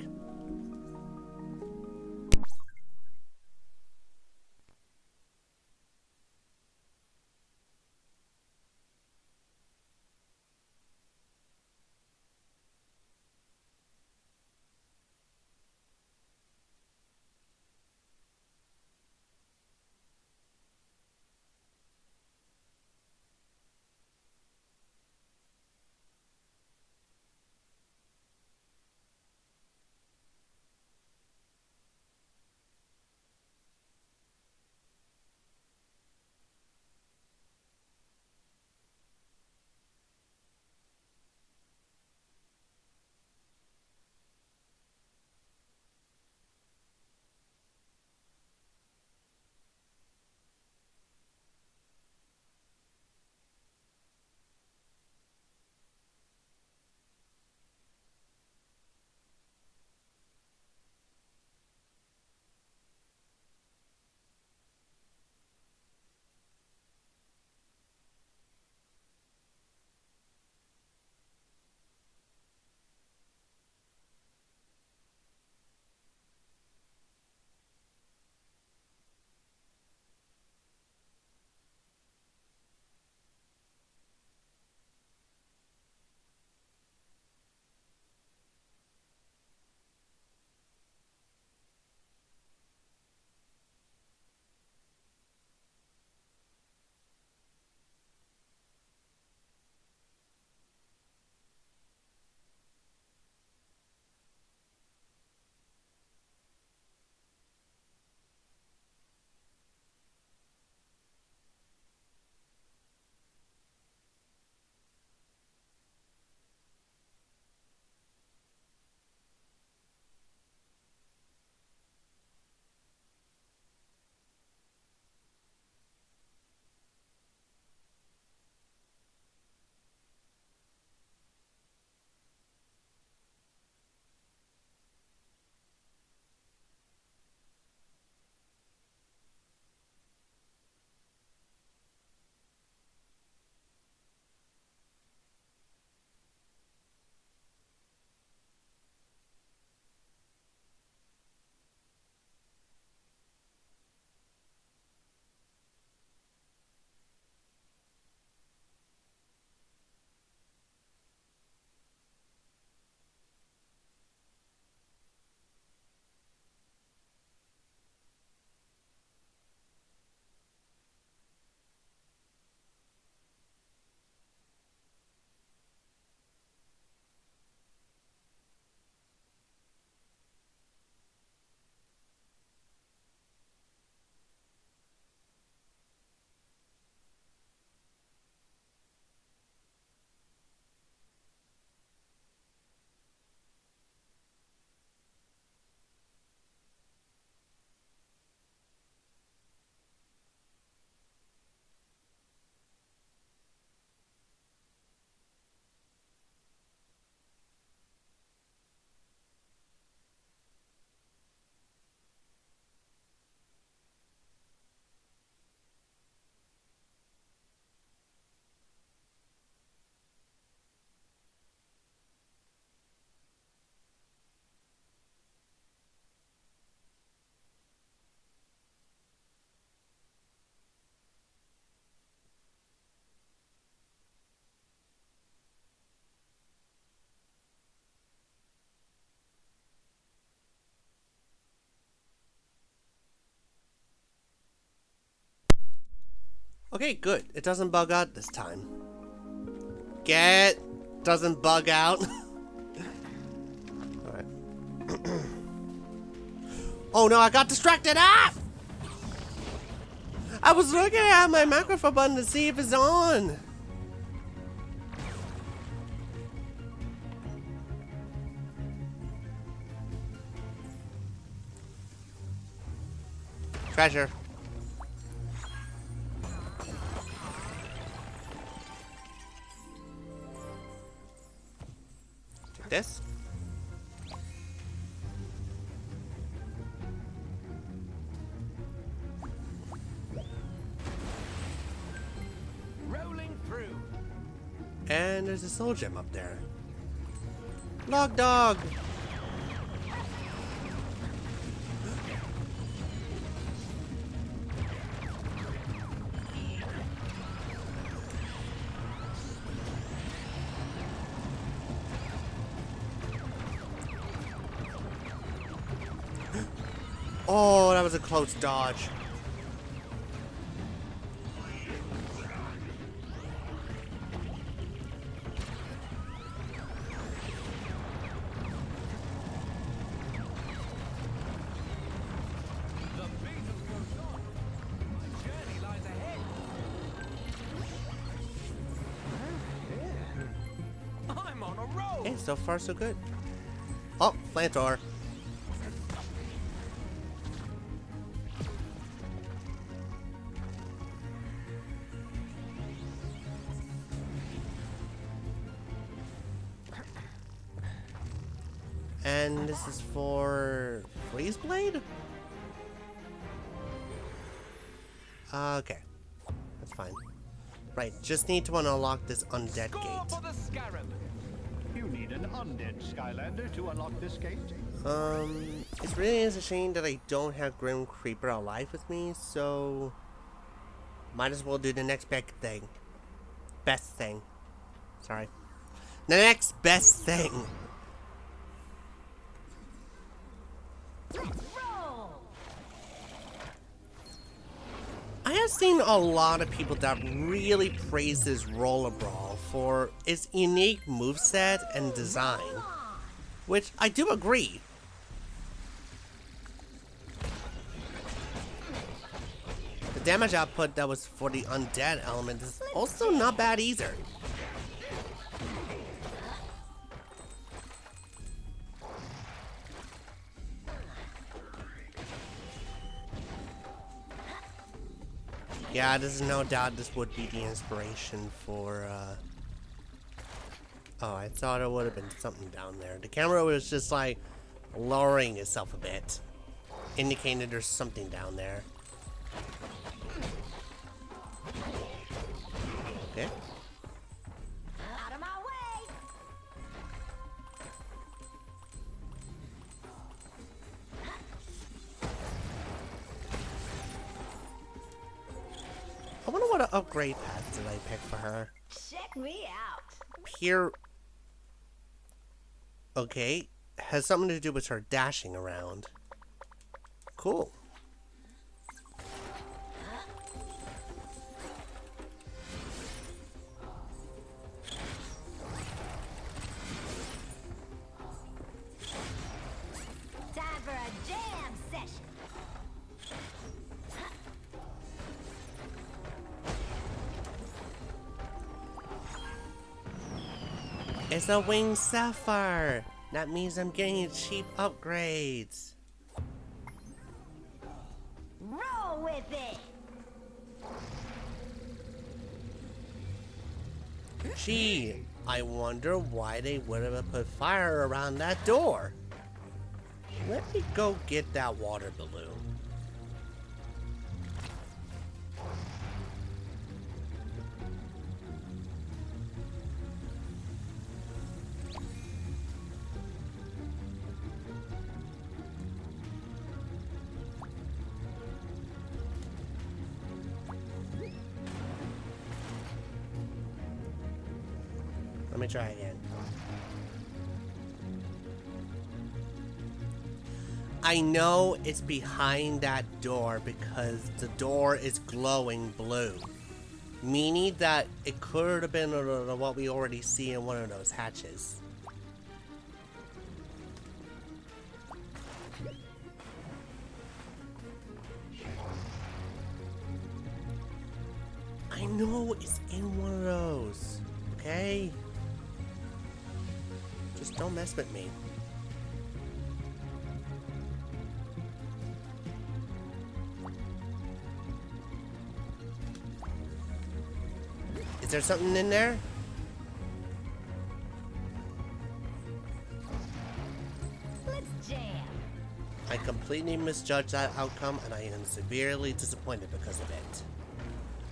Okay, good. It doesn't bug out this time. Get doesn't bug out. Alright. Oh no, I got distracted! Ah! I was looking at my microphone button to see if it's on. Treasure. Take this. Rolling through. And there's a soul gem up there. Log dog! Oh, that was a close dodge. I'm on a roll. Okay, so far so good. Oh, Flantor. And this is for Freeze Blade? Okay. That's fine. Right, just need to unlock this undead gate. For the scarab. You need an undead Skylander to unlock this gate. It really is a shame that I don't have Grim Creeper alive with me, so might as well do the next best thing. Best thing. Sorry. The next best thing. Let's roll! I have seen a lot of people that really praise this Roller Brawl for its unique moveset and design, which I do agree. The damage output that was for the undead element is also not bad either. Yeah, there's no doubt this would be the inspiration for, oh, I thought it would have been something down there. The camera was just, like, lowering itself a bit, indicating that there's something down there. Okay. Out of my way! I wonder what upgrade path did I pick for her. Check me out. Pure... Okay. Has something to do with her dashing around. Cool. Time for a jam session. It's a winged sapphire. That means I'm getting cheap upgrades. Roll with it. Gee, I wonder why they would have put fire around that door. Let me go get that water balloon. Let me try again. I know it's behind that door because the door is glowing blue. Meaning that it could have been what we already see in one of those hatches. I know it's in one of those. Okay? Just don't mess with me. Is there something in there? Let's jam. I completely misjudged that outcome and I am severely disappointed because of it.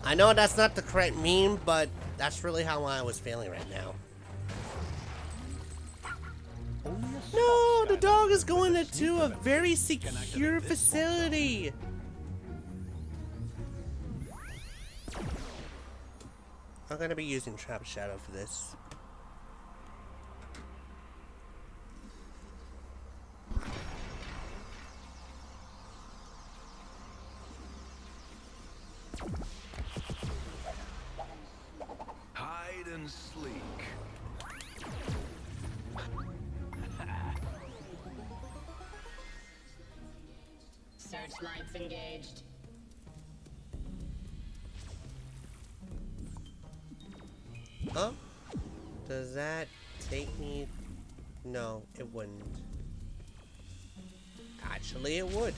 I know that's not the correct meme, but that's really how I was feeling right now. No, the dog is going into a very secure facility. I'm gonna be using Trap Shadow for this. Hide and sleek. Searchlights engaged. Huh? Does that take me? No, it wouldn't. Actually, it would.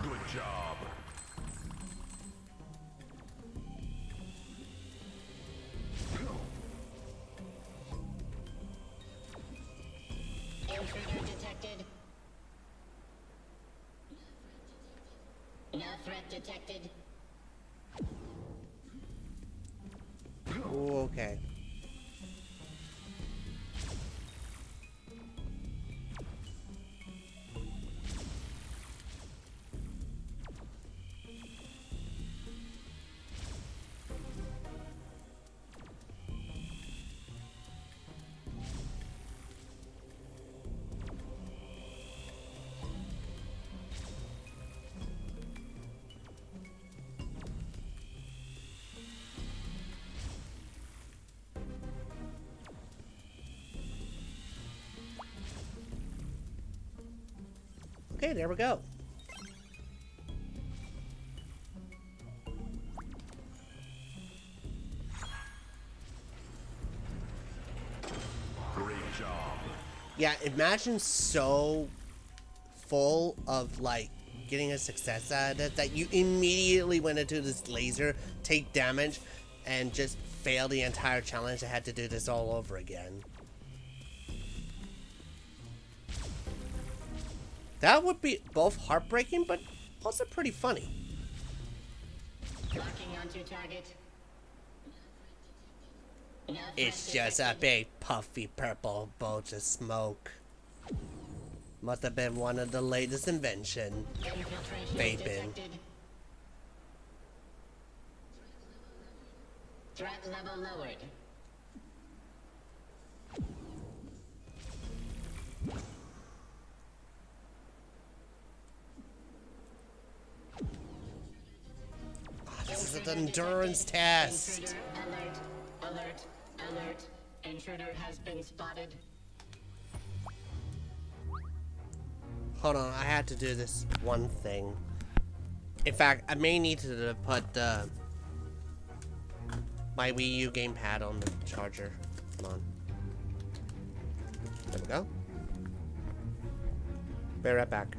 Good job. Intruder detected. No threat detected. Ooh, okay. Okay, there we go. Great job. Yeah, imagine so full of like getting a success out of it that you immediately went into this laser, take damage, and just fail the entire challenge and had to do this all over again. That would be both heartbreaking, but also pretty funny. Locking onto target. No threat It's just a detected. big puffy purple bolt of smoke. Must have been one of the latest invention. Infiltration Vaping. detected. Threat level lowered. This is an endurance test. Intruder alert, alert, alert. Intruder has been spotted. Hold on, I had to do this one thing. In fact, I may need to put my Wii U gamepad on the charger. Come on. There we go. Be right back.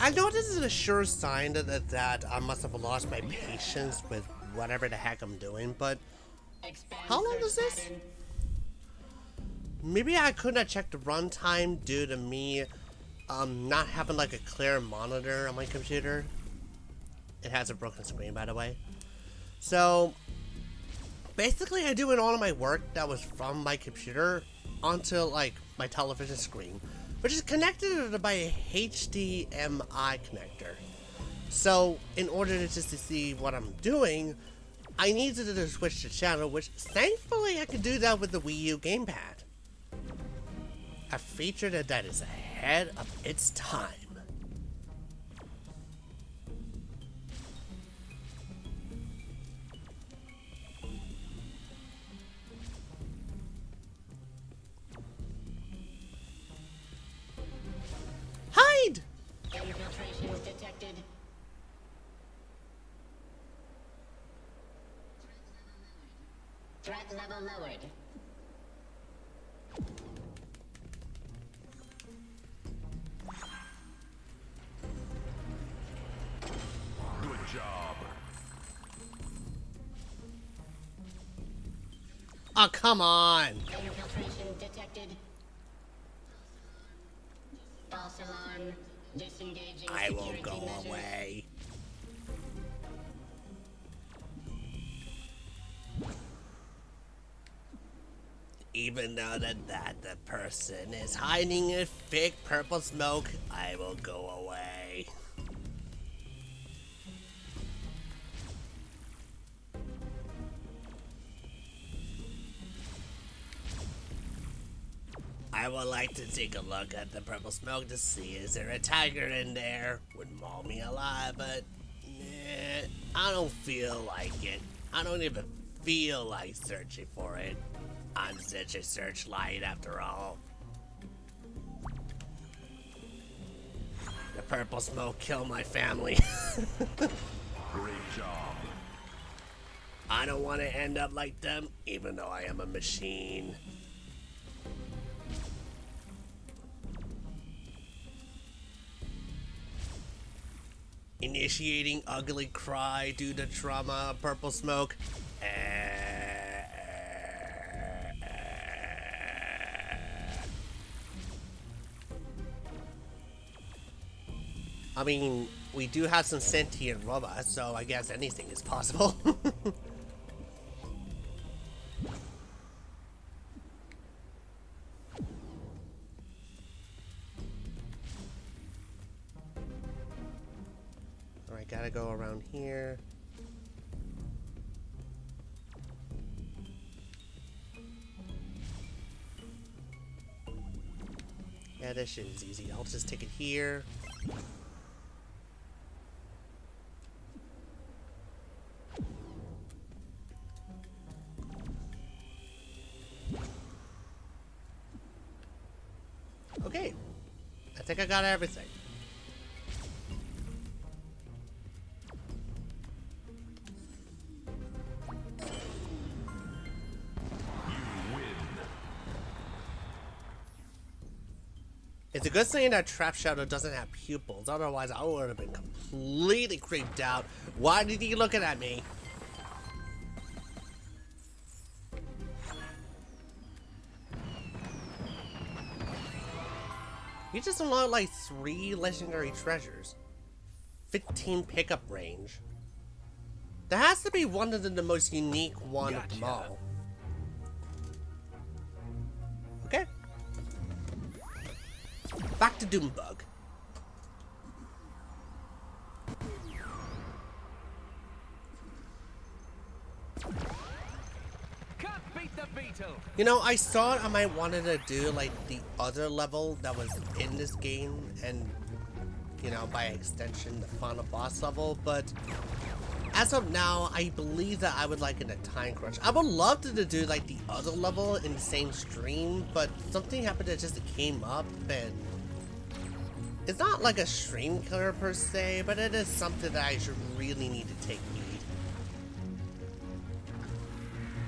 I know this is a sure sign that I must have lost my patience with whatever the heck I'm doing, but how long is this? Maybe I could not check the runtime due to me not having like a clear monitor on my computer. It has a broken screen, by the way. So basically I doing all of my work that was from my computer onto like my television screen, which is connected by a HDMI connector. So in order to just to see what I'm doing, I needed to switch the channel, which thankfully I could do that with the Wii U gamepad. A feature that is ahead of its time. Hide! Infiltrations detected. Threat level lowered. Good job. Oh, come on! Infiltration detected. False alarm. Disengaging I will security go measures. away. Even though that the person is hiding in fake purple smoke, I will go away. I would like to take a look at the purple smoke to see is there a tiger in there. Would maul me alive, but I don't feel like it. I don't even feel like searching for it. I'm such a searchlight after all. The purple smoke killed my family. Great job. I don't want to end up like them, even though I am a machine. Initiating ugly cry due to trauma, purple smoke. I mean, we do have some sentient robots, so I guess anything is possible. Alright, gotta go around here. Yeah, this shit is easy. I'll just take it here. Okay, I think I got everything. It's a good thing that Trap Shadow doesn't have pupils, otherwise I would have been completely creeped out. Why did he looking at me? You just unlocked like 3 legendary treasures. 15 pickup range. That has to be one of the most unique one of them all. Okay. Back to Doombug. Can't beat the beetle. You know, I thought I might wanted to do like the other level that was in this game and, you know, by extension the final boss level, but as of now, I believe that I would like in a time crunch. I would love to do like the other level in the same stream, but something happened that just came up and it's not like a stream killer per se, but it is something that I should really need to take heed.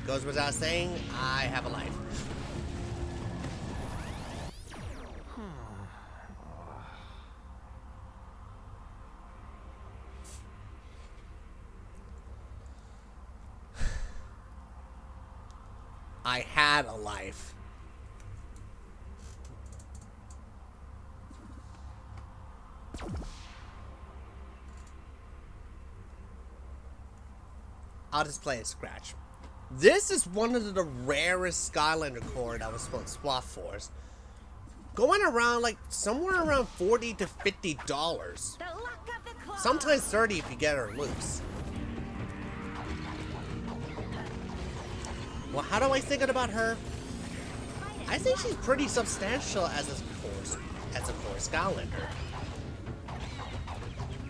Goes without saying, I have a life. I had a life. I'll just play it scratch. This is one of the rarest Skylander core that was from Swap Force. Going around like somewhere around $40 to $50. Sometimes 30 if you get her loose. Well, how do I think about her? I think she's pretty substantial as a core Skylander.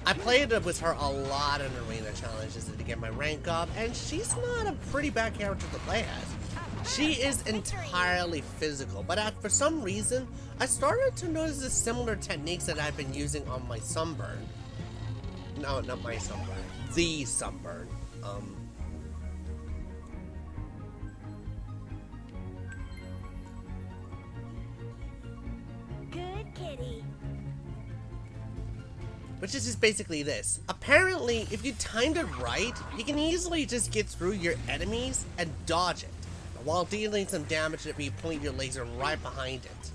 I played with her a lot in arena challenges to get my rank up, and she's not a pretty bad character to play as. She is entirely physical, but for some reason, I started to notice the similar techniques that I've been using on my Sunburn. No, not my Sunburn. The Sunburn. Good kitty. Which is just basically this. Apparently, if you timed it right, you can easily just get through your enemies and dodge it, while dealing some damage if you point your laser right behind it.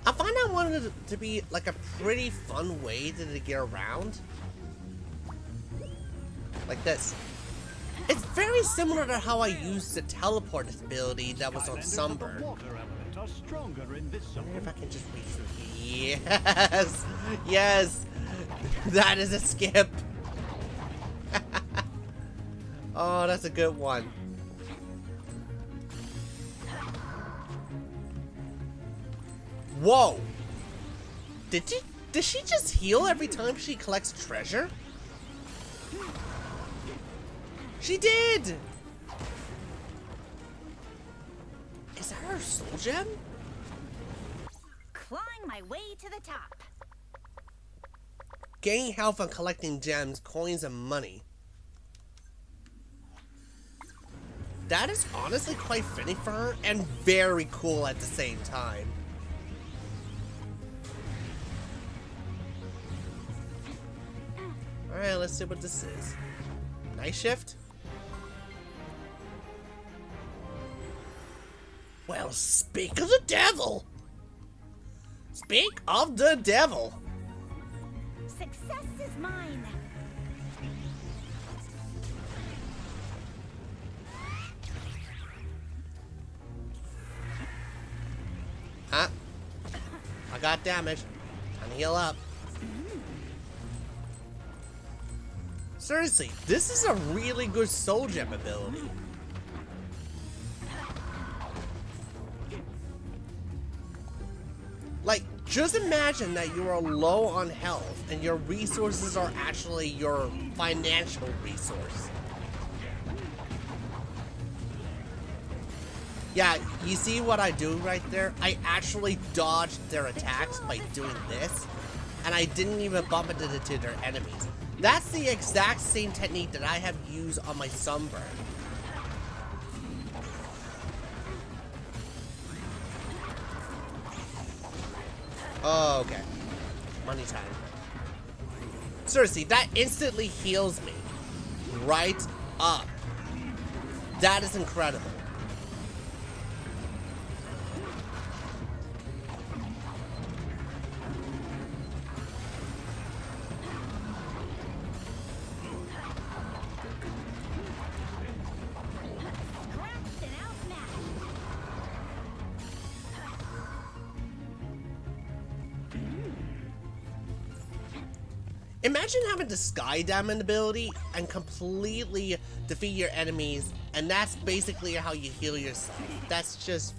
I find that one to be like a pretty fun way to get around. Like this. It's very similar to how I used the teleport ability that was on Sunburn. Are stronger in this I wonder if I can just reach through. Yes! Yes! That is a skip! Oh, that's a good one. Whoa! Did she just heal every time she collects treasure? She did! Is that her soul gem? Clawing my way to the top. Gaining health on collecting gems, coins, and money. That is honestly quite fitting for her and very cool at the same time. Alright, let's see what this is. Night shift? Well, speak of the devil! Speak of the devil! Success is mine. Huh? I got damage. Time to heal up. Seriously, this is a really good soul gem ability. Like, just imagine that you are low on health and your resources are actually your financial resource. Yeah, you see what I do right there? I actually dodged their attacks by doing this, and I didn't even bump into their enemies. That's the exact same technique that I have used on my Sunburn. Oh, okay. Money time. Seriously, that instantly heals me. Right up. That is incredible. Imagine having the Sky Diamond ability and completely defeat your enemies, and that's basically how you heal yourself. That's just...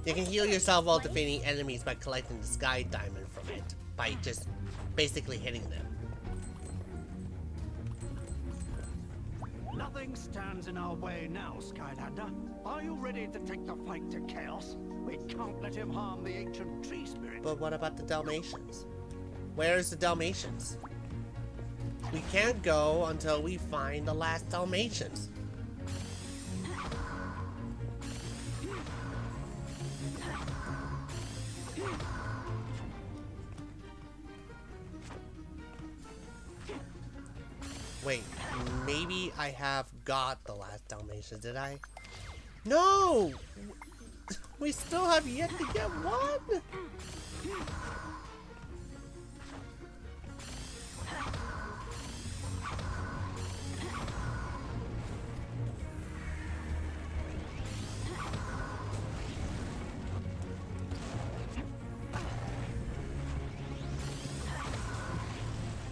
You can heal yourself while defeating enemies by collecting the Sky Diamond from it, by just basically hitting them. Nothing stands in our way now, Skylander. Are you ready to take the fight to Chaos? We can't let him harm the ancient tree spirit. But what about the Dalmatians? Where's the Dalmatians? We can't go until we find the last Dalmatians. Wait, maybe I have got the last Dalmatians, did I? No! We still have yet to get one?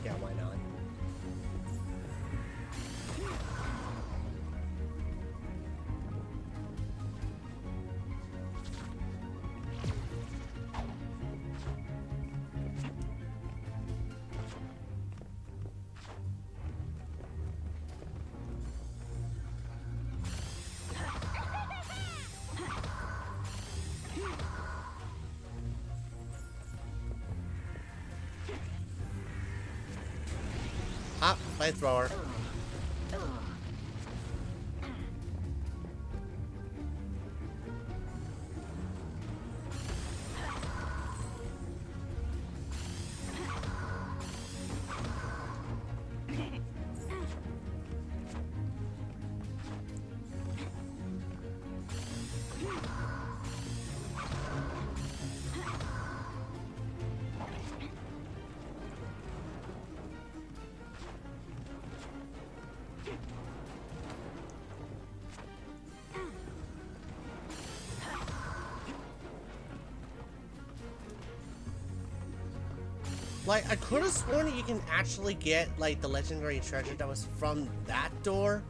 Yeah, why not? Ah, flamethrower. Like, I could have sworn that you can actually get, like, the legendary treasure that was from that door.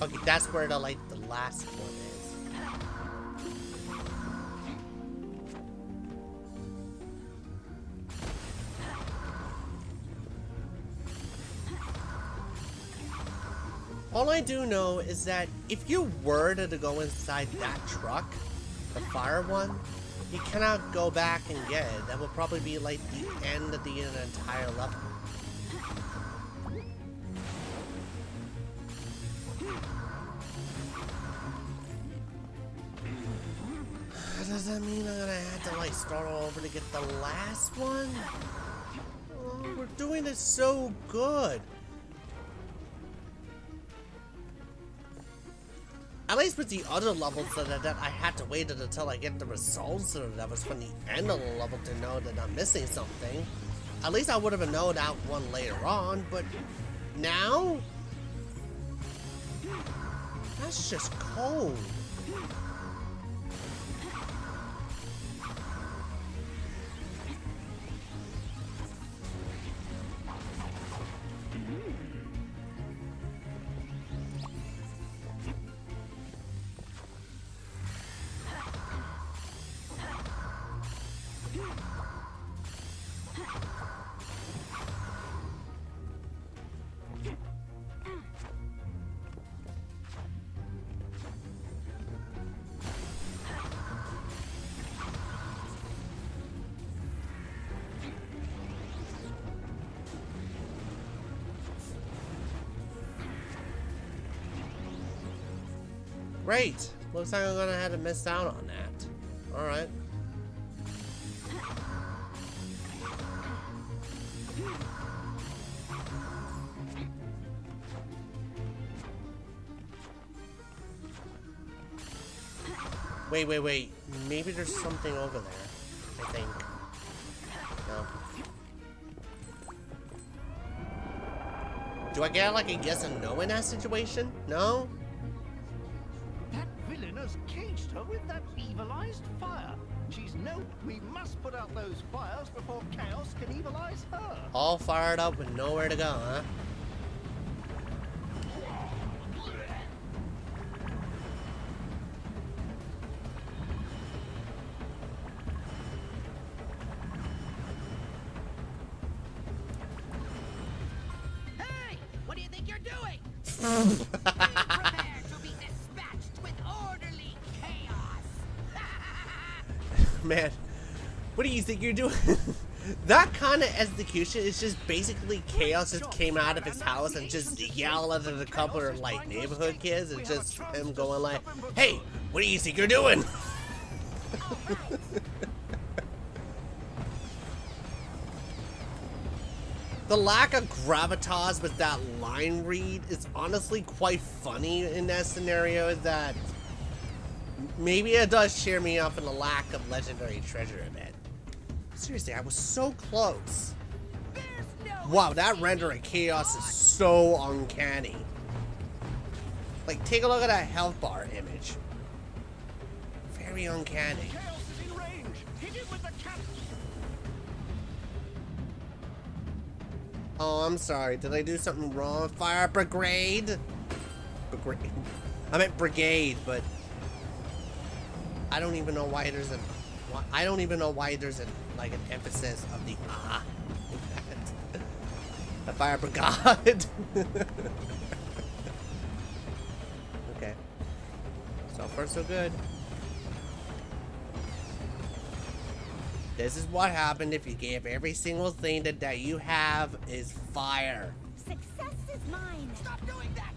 Okay, that's where the, like, the last one is. All I do know is that if you were to go inside that truck, the fire one, you cannot go back and get it. That will probably be like the end of the entire level. Does that mean I'm gonna have to, like, start all over to get the last one? Oh, we're doing it so good. At least with the other levels that I had to wait until I get the results that was from the end of the level to know that I'm missing something. At least I would have known that one later on, but now? That's just cold. Great! Looks like I'm gonna have to miss out on that. Alright. Wait. Maybe there's something over there. I think. No. Do I get like a yes and no in that situation? No? That villain has caged her with that evilized fire. She's no. We must put out those fires before Chaos can evilize her. All fired up with nowhere to go, huh? Hey! What do you think you're doing? Be prepared to be dispatched with orderly man. What do you think you're doing? That kind of execution is just basically Chaos just came out of his house and just yelled at a couple of like neighborhood kids and just him going like, "Hey, what do you think you're doing?" The lack of gravitas with that line read is honestly quite funny in that scenario. That maybe it does cheer me up in the lack of legendary treasure event. Seriously, I was so close. Wow, that render of Chaos is so uncanny. Like, take a look at that health bar image. Very uncanny. Chaos is in range. Hit it with the cap. Oh, I'm sorry. Did I do something wrong? Fire Brigade? Brigade. I meant Brigade, but I don't even know why there's a. I don't even know why there's a like an emphasis of the the Fire Brigade. Okay. So far so good. This is what happened if you gave every single thing that you have is fire. Success is mine. Stop doing that!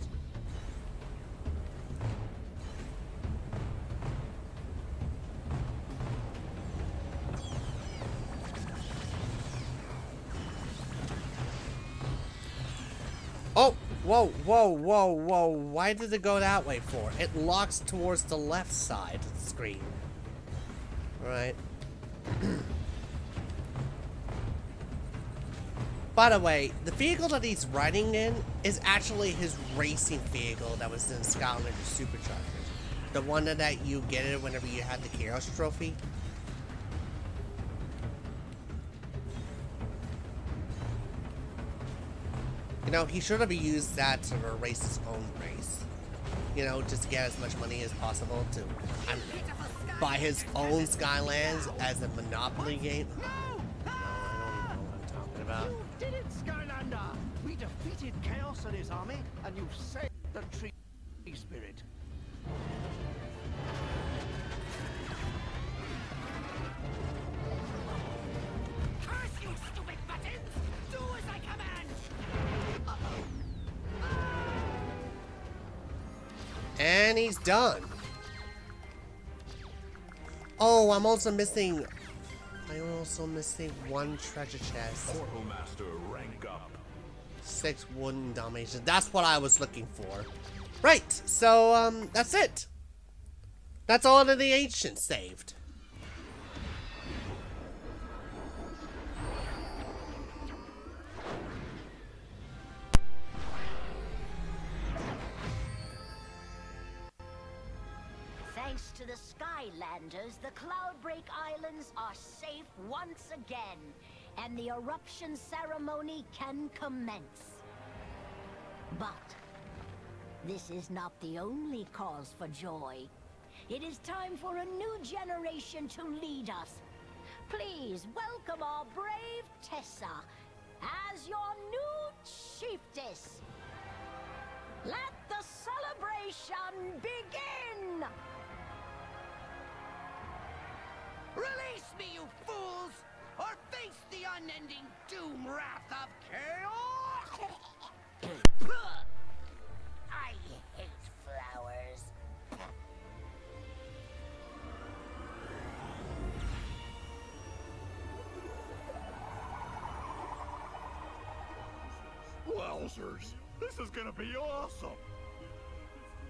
Oh, whoa, whoa, whoa, whoa. Why did it go that way for? It locks towards the left side of the screen. Alright. By the way, the vehicle that he's riding in is actually his racing vehicle that was in Skylander Superchargers. The one that you get it whenever you had the Chaos Trophy. You know, he should have used that to race his own race. You know, just to get as much money as possible to, I don't know, buy his own Skylands as a Monopoly game. No, I don't even know what I'm talking about. You did it, Skylander! We defeated Chaos and his army, and you saved the tree spirit. Curse you, stupid buttons! Do as I command! And he's done. Oh, I'm also missing one treasure chest. Portal Master, rank up. 6 wooden Dalmatians. That's what I was looking for. Right, so, that's it. That's all that the ancients saved. Thanks to the Skylanders, the Cloudbreak Islands are safe once again, and the eruption ceremony can commence. But this is not the only cause for joy. It is time for a new generation to lead us. Please welcome our brave Tessa as your new chiefess. Let the celebration begin! Release me, you fools! Or face the unending doom wrath of chaos! I hate flowers. Wowzers! This is gonna be awesome!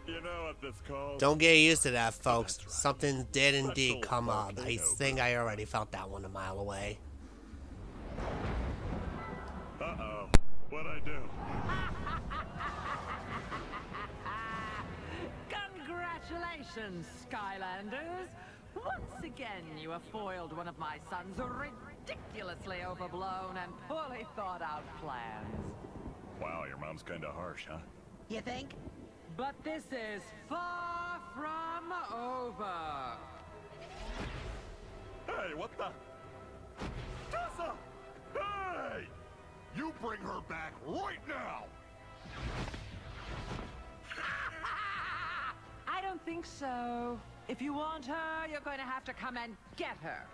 You know what this calls? Don't get used to that, folks. Something did indeed come up. I think I already felt that one a mile away. Uh-oh. What'd I do? Congratulations, Skylanders! Once again, you have foiled one of my son's ridiculously overblown and poorly thought out plans. Wow, your mom's kinda harsh, huh? You think? But this is far from over. Hey, what the? Tessa! Hey! You bring her back right now! I don't think so. If you want her, you're going to have to come and get her.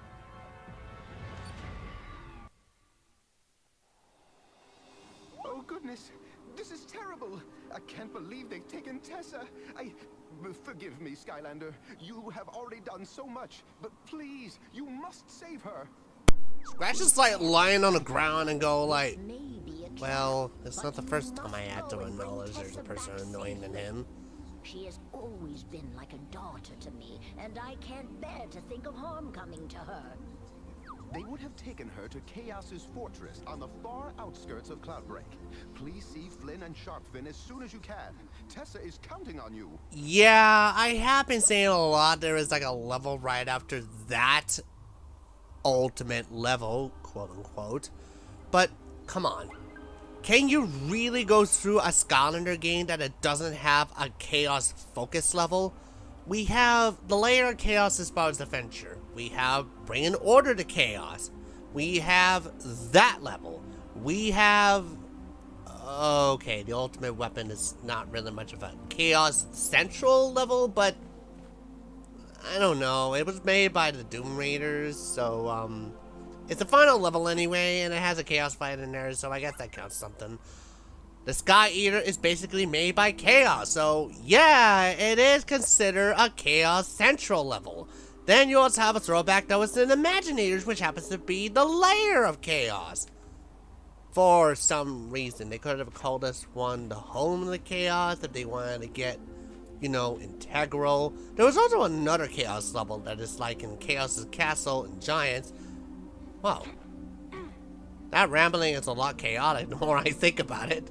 Oh, goodness. This is terrible. I can't believe they've taken Tessa. Forgive me, Skylander. You have already done so much. But please, you must save her. Scratch is like lying on the ground and go like, well, it's not the first time I had to acknowledge there's a person annoying than him. She has always been like a daughter to me, and I can't bear to think of harm coming to her. They would have taken her to Chaos's fortress on the far outskirts of Cloudbreak. Please see Flynn and Sharpfin as soon as you can. Tessa is counting on you. Yeah, I have been saying a lot. There is like a level right after that ultimate level, quote unquote. But come on. Can you really go through a Skylander game that it doesn't have a Chaos focus level? We have the layer of Chaos as far as adventure. We have bringing order to Chaos. We have that level. We have... Okay, the ultimate weapon is not really much of a Chaos Central level, but... I don't know. It was made by the Doom Raiders, so, it's the final level anyway, and it has a Chaos fight in there, so I guess that counts something. The Sky Eater is basically made by Chaos, so yeah, it is considered a Chaos Central level. Then you also have a throwback that was in Imaginators, which happens to be the layer of Chaos. For some reason, they could have called this one the home of the Chaos if they wanted to get, you know, integral. There was also another Chaos level that is like in Chaos's Castle and Giants. Wow. That rambling is a lot chaotic the more I think about it.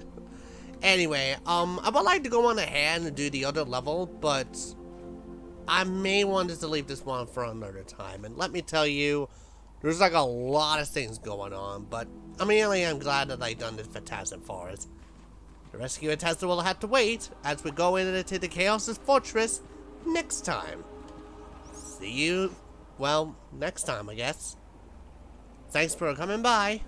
Anyway, I would like to go on ahead and do the other level, but I may want to leave this one for another time. And let me tell you, there's like a lot of things going on, but I am glad that I've done this Fantastic Forest. The rescue of Tessa will have to wait as we go into the Chaos's Fortress next time. See you, well, next time, I guess. Thanks for coming by.